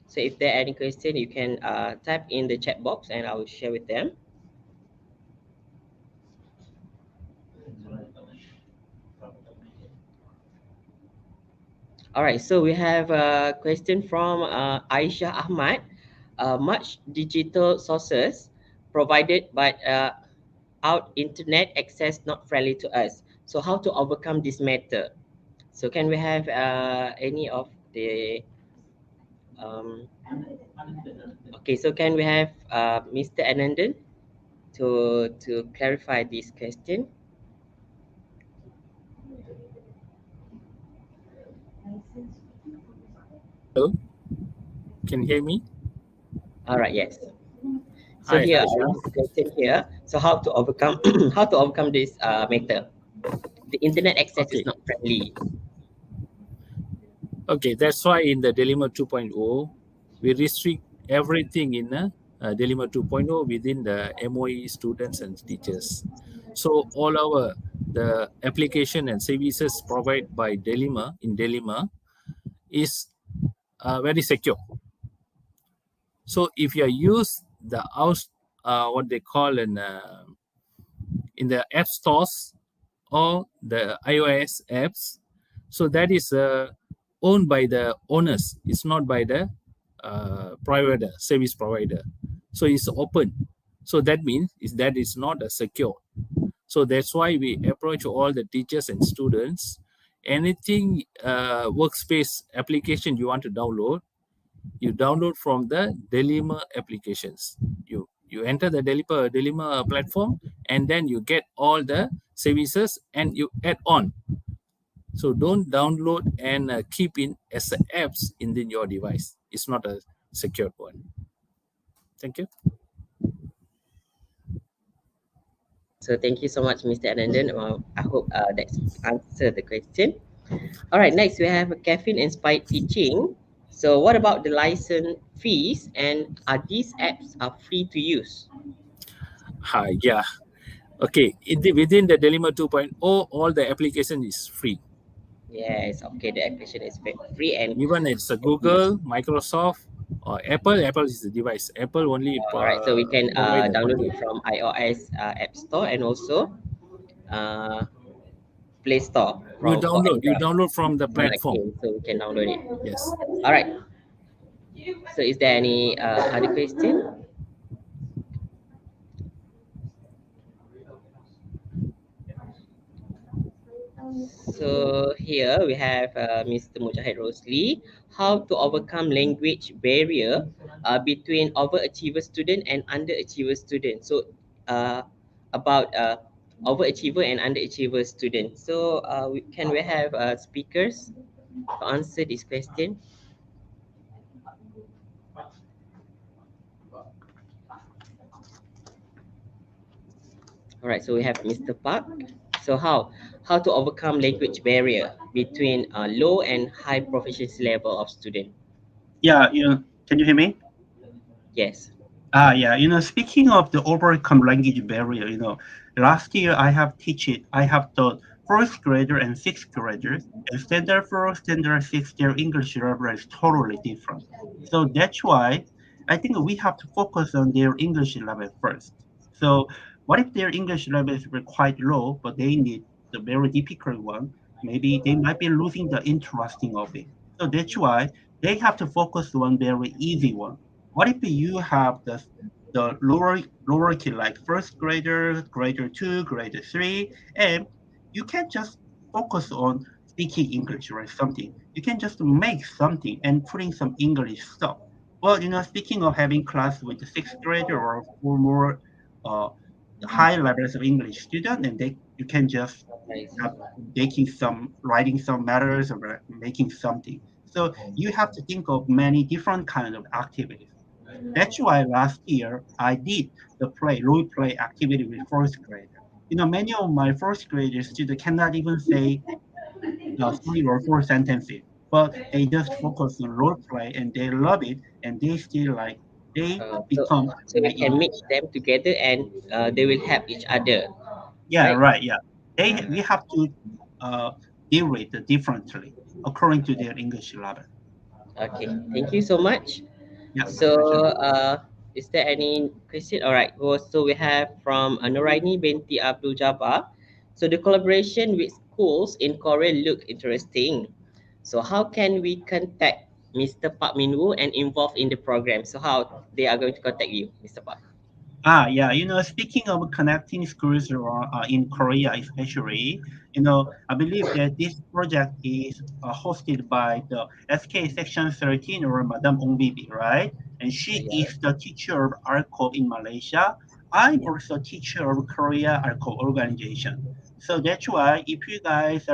So if there are any question, you can type in the chat box and I will share with them. All right, so we have a question from Aisha Ahmad. Much digital sources provided, but out internet access not friendly to us. So how to overcome this matter? So can we have any of the okay, so can we have Mr. Anandan to clarify this question? Hello, can you hear me? All right, yes. So Hi, here Aisha. I have a question here. So how to overcome how to overcome this matter? The internet access is not friendly. Okay, that's why in the Dilemma 2.0, we restrict everything in Dilemma 2.0 within the MOE students and teachers. So all the application and services provided by Dilemma is very secure. So if you use the what they call in the app stores or the iOS apps, so that is owned by the owners. It's not by the service provider. So it's open. So that means that is not a secure. So that's why we approach all the teachers and students. Anything workspace application you want to download, you download from the Dilemma applications. You enter the Dilemma platform, and then you get all the services and you add on. So don't download and keep in as apps in your device. It's not a secured one. Thank you. So thank you so much, Mr. Anandan. I hope that answered the question. All right, next we have caffeine-inspired teaching. So what about the license fees, and are these apps are free to use? Yeah. Okay. Within the Dilemma 2.0, all the application is free. Yes. Okay. The application is free, and even it's a Google, Microsoft, or Apple. Apple is the device. Apple only. All right. So we can download it from iOS App Store and also Play Store. You download from the platform. Okay, so we can download it. Yes. All right. So is there any other question? So here we have Mr. Mujahid Rosli. How to overcome language barrier between overachiever student and underachiever student. So about overachiever and underachiever student. So can we have speakers to answer this question? All right, so we have Mr. Park. So how to overcome language barrier between low and high proficiency level of student? Yeah, can you hear me? Yes. Yeah, speaking of the overcome language barrier, last year I have taught first grader and sixth graders, and standard 4, standard 6, their English level is totally different. So that's why I think we have to focus on their English level first. So what if their English level is quite low, but they need the very difficult one? Maybe they might be losing the interesting of it. So that's why they have to focus on very easy one. What if you have the lower kid, like first grader, grader 2, grader 3, and you can just focus on speaking English or something. You can just make something and putting some English stuff. Well, speaking of having class with the sixth grader or for more high levels of English student, and you can just writing some matters or making something. So you have to think of many different kind of activities. That's why last year I did the role play activity with first grader. Many of my first grader students cannot even say 3 or 4 sentences, but they just focus on role play and they love it, and they still become. So we can mix them together and they will help each other Yeah, right? right. Yeah, we have to deal it differently according to their English level. Okay, thank you so much. Yeah, my So, pleasure. is there any question? All right. Well, so we have from Nuraini binti Abdul Jabbar. So the collaboration with schools in Korea look interesting. So how can we contact Mr. Park Minwoo and involve in the program? So how they are going to contact you, Mr. Park? Yeah, speaking of connecting schools in Korea, especially, I believe that this project is hosted by the SK Section 13 or Madam Ong Bibi, right? And she Yeah. is the teacher of ALCoB in Malaysia. I'm also teacher of Korea ALCoB organization. So that's why if you guys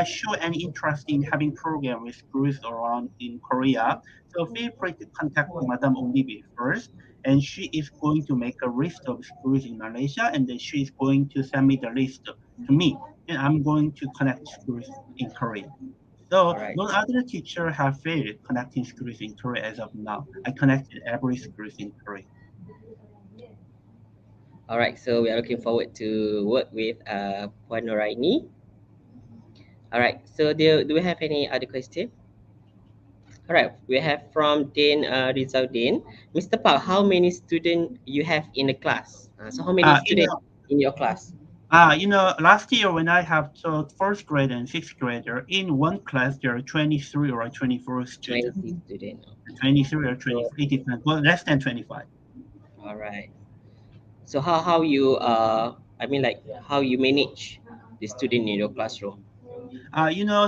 show any interest in having program with schools around in Korea, so feel free to contact Madam Ondibi first, and she is going to make a list of schools in Malaysia, and then she is going to send me the list to me, and I'm going to connect schools in Korea. So All right. no other teacher have failed connecting schools in Korea as of now. I connected every schools in Korea. All right. So we are looking forward to work with Puan Nuraini. All right. So do we have any other question? All right, we have from Din Rizaldin. Mr. Park, how many students you have in the class? So how many Uh, you students know, in your class? Last year when I have taught first grade and sixth grader, in one class there are 23 or 24 students. 20 students. Okay. 23 or So, 24, it depends. Well, less than 25. all right. So how you I mean like how you manage the student in your classroom?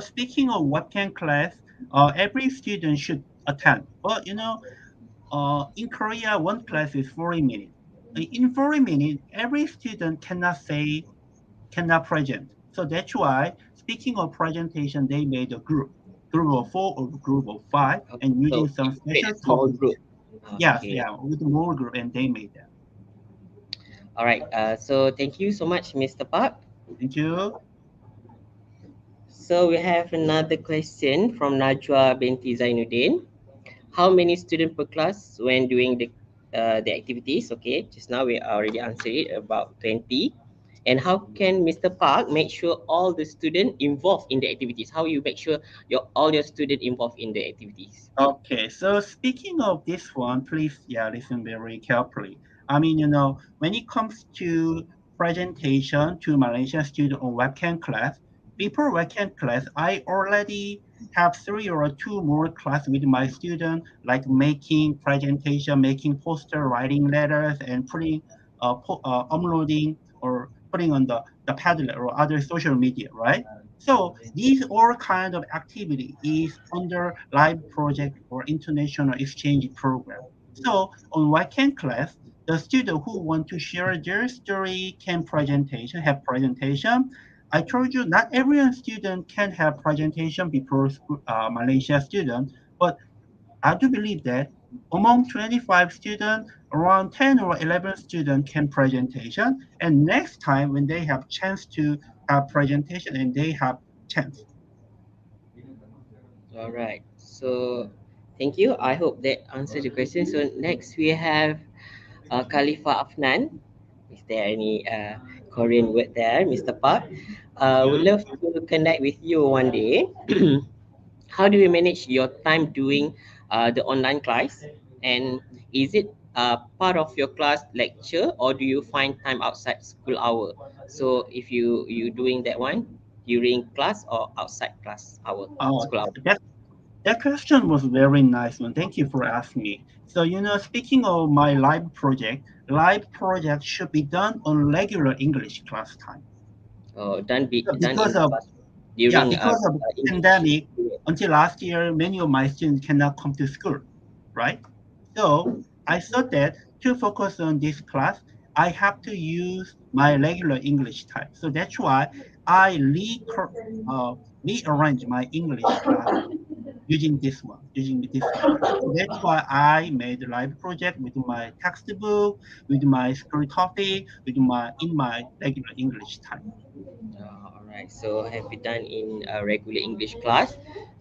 Speaking of webcam class, every student should attend. But in Korea, one class is 40 minutes. In 40 minutes, every student cannot present. So that's why, speaking of presentation, they made a group of four or group of five, Okay. and using So some you create special a small topics. group. Yes, Okay. yeah, with more group, and they made that. All right. So thank you so much, Mr. Park. Thank you. So we have another question from Najwa binti Zainuddin. How many students per class when doing the activities? Okay, just now we already answered it, about 20. And how can Mr. Park make sure all the students involved in the activities? How you make sure all your students involved in the activities? Okay, so speaking of this one, please, yeah, listen very carefully. When it comes to presentation to Malaysian student on webcam class, before webcam class, I already have three or two more class with my student, like making presentation, making poster, writing letters, and uploading or putting on the Padlet or other social media, right? So these all kind of activity is under live project or international exchange program. So on weekend class, the student who want to share their story can have presentation. I told you not every student can have presentation before Malaysia student, but I do believe that among 25 students, around 10 or 11 students can presentation. And next time when they have chance to have presentation and they have chance. All right. So thank you. I hope that answers the question. So next we have Khalifa Afnan. Is there any Korean word there, Mr. Park? Would Yeah. love to connect with you one day. How do you manage your time doing the online class? And is it part of your class lecture or do you find time outside school hour? So if you doing that one during class or outside class hour, Oh, school hour? that question was very nice one. Thank you for asking me. So, speaking of my live project should be done on regular English class time. Or So done in because the of class during because of English pandemic, period. until last year, many of my students cannot come to school, right? So I thought that to focus on this class, I have to use my regular English time. So that's why I rearrange my English class using this method. So that's why I made a live project with my textbook, with my school topic, in my regular English time. All right. So have you done in a regular English class?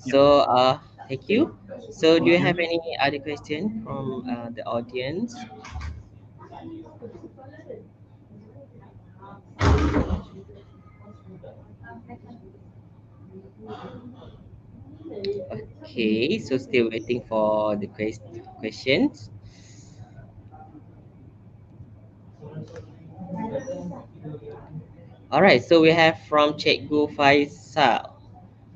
Yeah, So thank you. So do thank you have you. any other question from the audience? Okay, so still waiting for the questions. All right, so we have from Cikgu Faisal.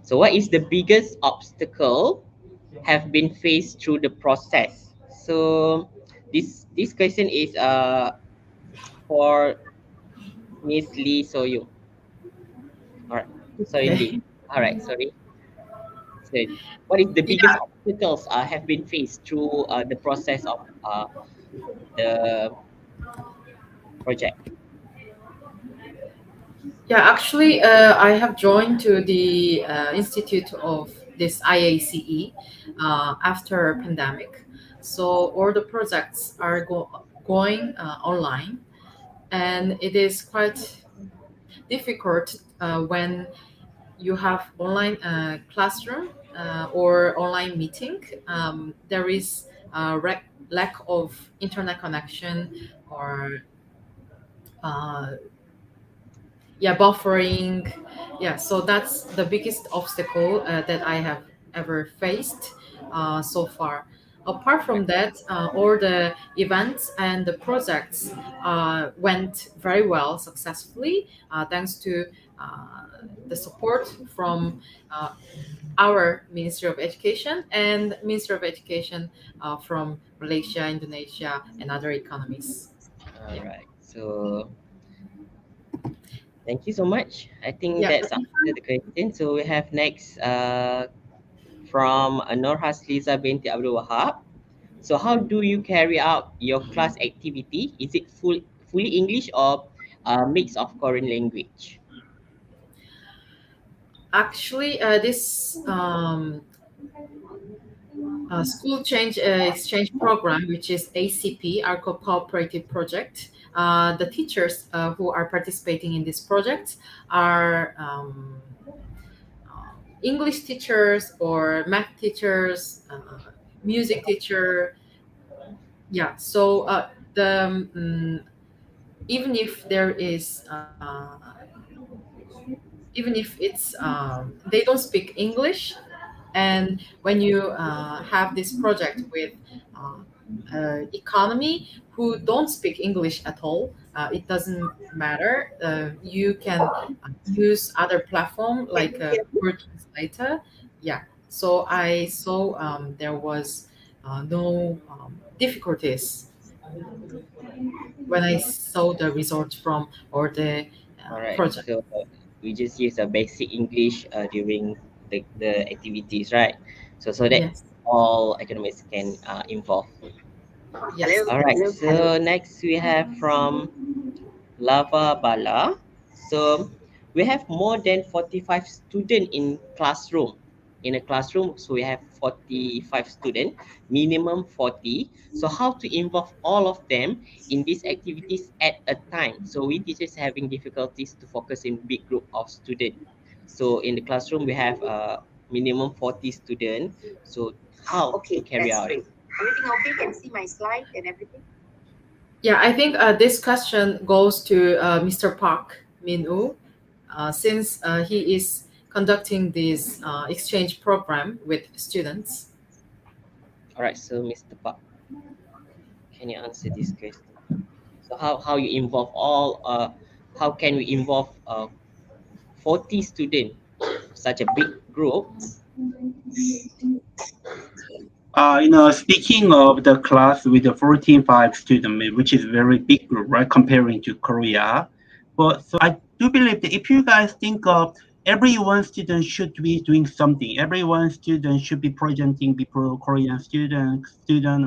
So what is the biggest obstacle have been faced through the process? So this question is for Miss Lee Soyu. All right, sorry Lee. Okay. All right, sorry. So what is the biggest Yeah, obstacles have been faced through the process of the project? yeah. Actually, I have joined to the Institute of this IACE after pandemic. So all the projects are going online, and it is quite difficult when you have online classroom or online meeting. There is lack of internet connection or uh, yeah, buffering. Yeah, so that's the biggest obstacle that I have ever faced so far. Apart from that, all the events and the projects went very well successfully thanks to the support from uh, our Ministry of Education and Ministry of Education from Malaysia, Indonesia, and other economies. All Yeah. right, so thank you so much. I think Yeah. that's answered the question. So we have next from Nur Hasliza binti Abdul Wahab. So how do you carry out your class activity? Is it fully English or a mix of Korean language? Actually, this school change exchange program, which is ACP, Arccorp Cooperative Project, the teachers who are participating in this project are English teachers or math teachers, music teacher. Yeah, so the even if there is even if it's they don't speak English, and when you have this project with economy who don't speak English at all, it doesn't matter. You can use other platform like Google Translator. Yeah. So I saw there was no difficulties when I saw the results from or the All right, project. so we just use a basic English during the activities, right? So that Yes. all academics can involve. Yes. All right, so next we have from Lava Bala. So we have more than 45 students in classroom. In a classroom, so we have 45 students, minimum 40. So how to involve all of them in these activities at a time? So we teachers having difficulties to focus in big group of students. So in the classroom, we have minimum 40 students. So how to carry out it? Everything okay? Can see my slide and everything? Yeah, I think this question goes to Mr. Park Min-woo, since he is conducting this exchange program with students. All right, so Mr. Park, can you answer this question? So how you involve all how can we involve 40 students, such a big group? Speaking of the class with the 14.5 student, which is very big group, right, comparing to Korea. But so I do believe that if you guys think of every one student should be doing something, every one student should be presenting before Korean student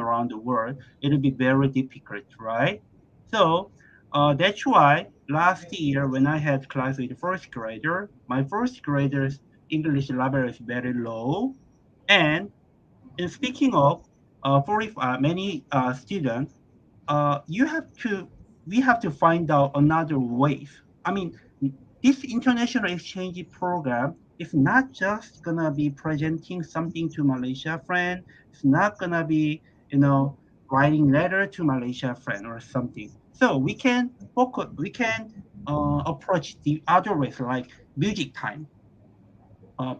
around the world, it'll be very difficult, right? So that's why last year when I had class with the first grader, my first grader's English level is very low, and speaking of, for if many students, you have to, we have to find out another ways. I mean, this international exchange program is not just gonna be presenting something to Malaysia friend. It's not gonna be, writing letter to Malaysia friend or something. So we can focus, we can approach the other ways like music time,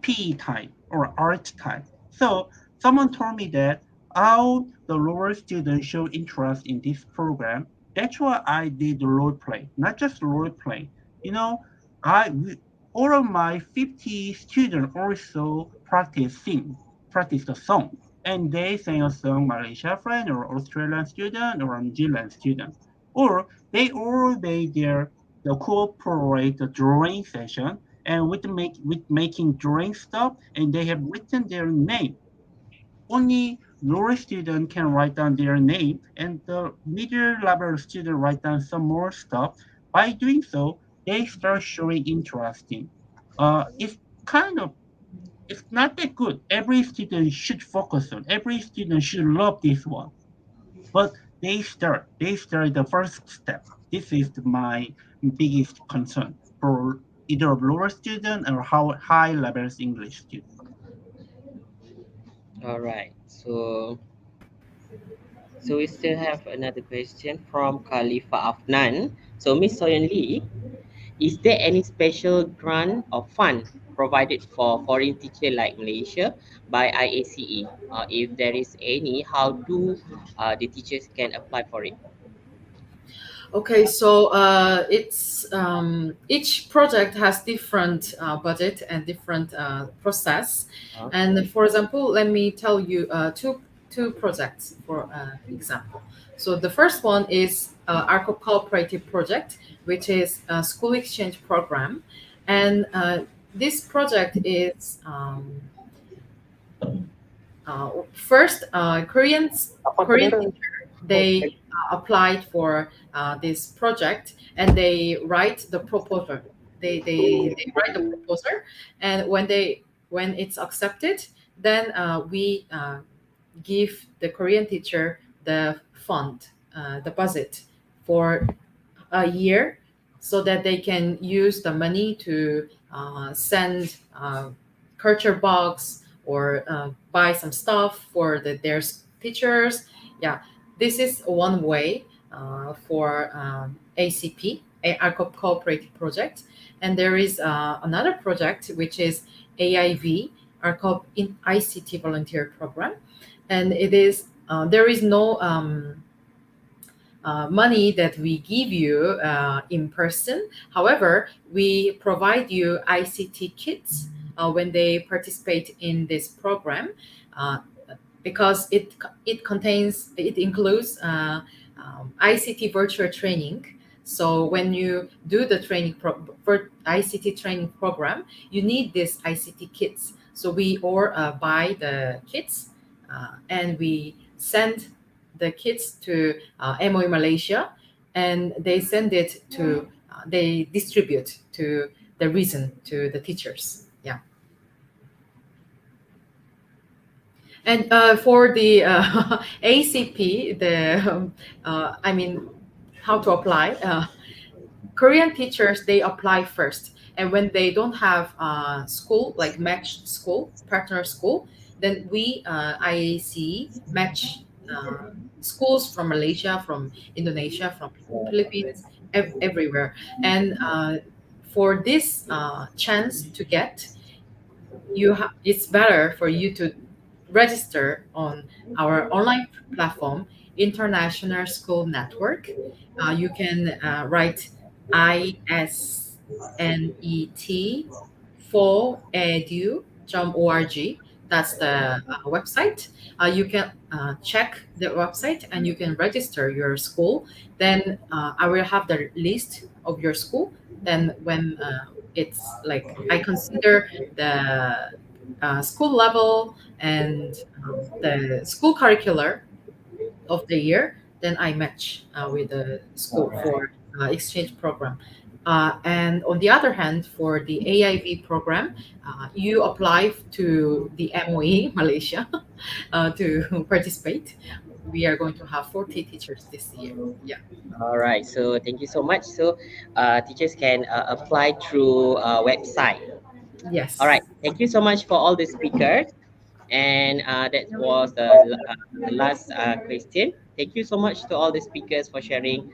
PE time, or art time. So someone told me that how the lower students show interest in this program. That's why I did role play, not just role play. You know, all of my 50 students also practice the song, and they sing a song Malaysia friend or Australian student or New Zealand student, or they all made the cooperate the drawing session and with making drawing stuff, and they have written their name. Only lower student can write down their name, and the middle level student write down some more stuff. By doing so, they start showing interesting. It's kind of it's not that good. Every student should focus on. Every student should love this one. But they start the first step. This is my biggest concern for either lower student or how high levels English student. All right. So we still have another question from Khalifa Afnan. So Miss Soyan Lee, is there any special grant or fund provided for foreign teacher like Malaysia by IACE? If there is any, how do the teachers can apply for it? Okay, so it's each project has different budget and different process. And for example, let me tell you two projects for example. So the first one is Arccorp Cooperative Project, which is a school exchange program, and this project is first Korean teacher, they applied for this project and they write the proposal. They write the proposal, and when it's accepted, then we give the Korean teacher the fund, the budget for a year, so that they can use the money to send culture box or buy some stuff for their teachers. Yeah, this is one way for ACP, ALCoB Cooperative Project. And there is another project, which is AIV, ALCoB ICT Volunteer Program. And it is, there is no money that we give you in person. However, we provide you ICT kits when they participate in this program, because it includes ICT virtual training. So when you do the training for ICT training program, you need this ICT kits. So we buy the kits and we send the kits to MOE Malaysia, and they send it to they distribute to the region, to the teachers. Yeah. And for the ACP, how to apply? Korean teachers, they apply first, and when they don't have school, like matched school, partner school, then we IAC match schools from Malaysia, from Indonesia, from Philippines, everywhere. And for this chance to get, it's better for you to register on our online platform, International School Network. You can write ISNET for edu.org. That's the website. You can check the website and you can register your school. Then I will have the list of your school. Then when it's like I consider the school level and the school curricular of the year, then I match with the school for exchange program. And on the other hand, for the AIV program, you apply to the MOE Malaysia to participate. We are going to have 40 teachers this year. Yeah. All right. So thank you so much. So teachers can apply through website. Yes. All right. Thank you so much for all the speakers. And that was the last question. Thank you so much to all the speakers for sharing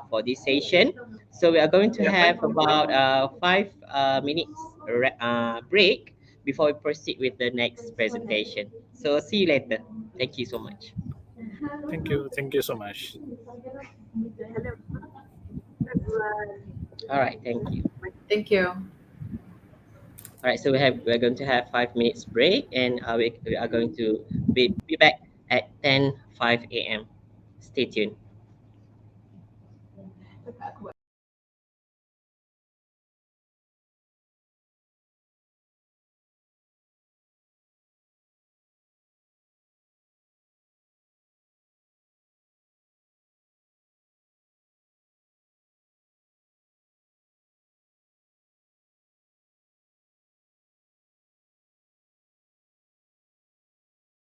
for this session. So we are going to have about 5 minutes break. before we proceed with the next presentation. So see you later. Thank you so much. Thank you. Thank you so much. All right, thank you. Thank you. All right, so we're going to have 5 minutes break, and we are going to be back at 10:05 a.m. Stay tuned.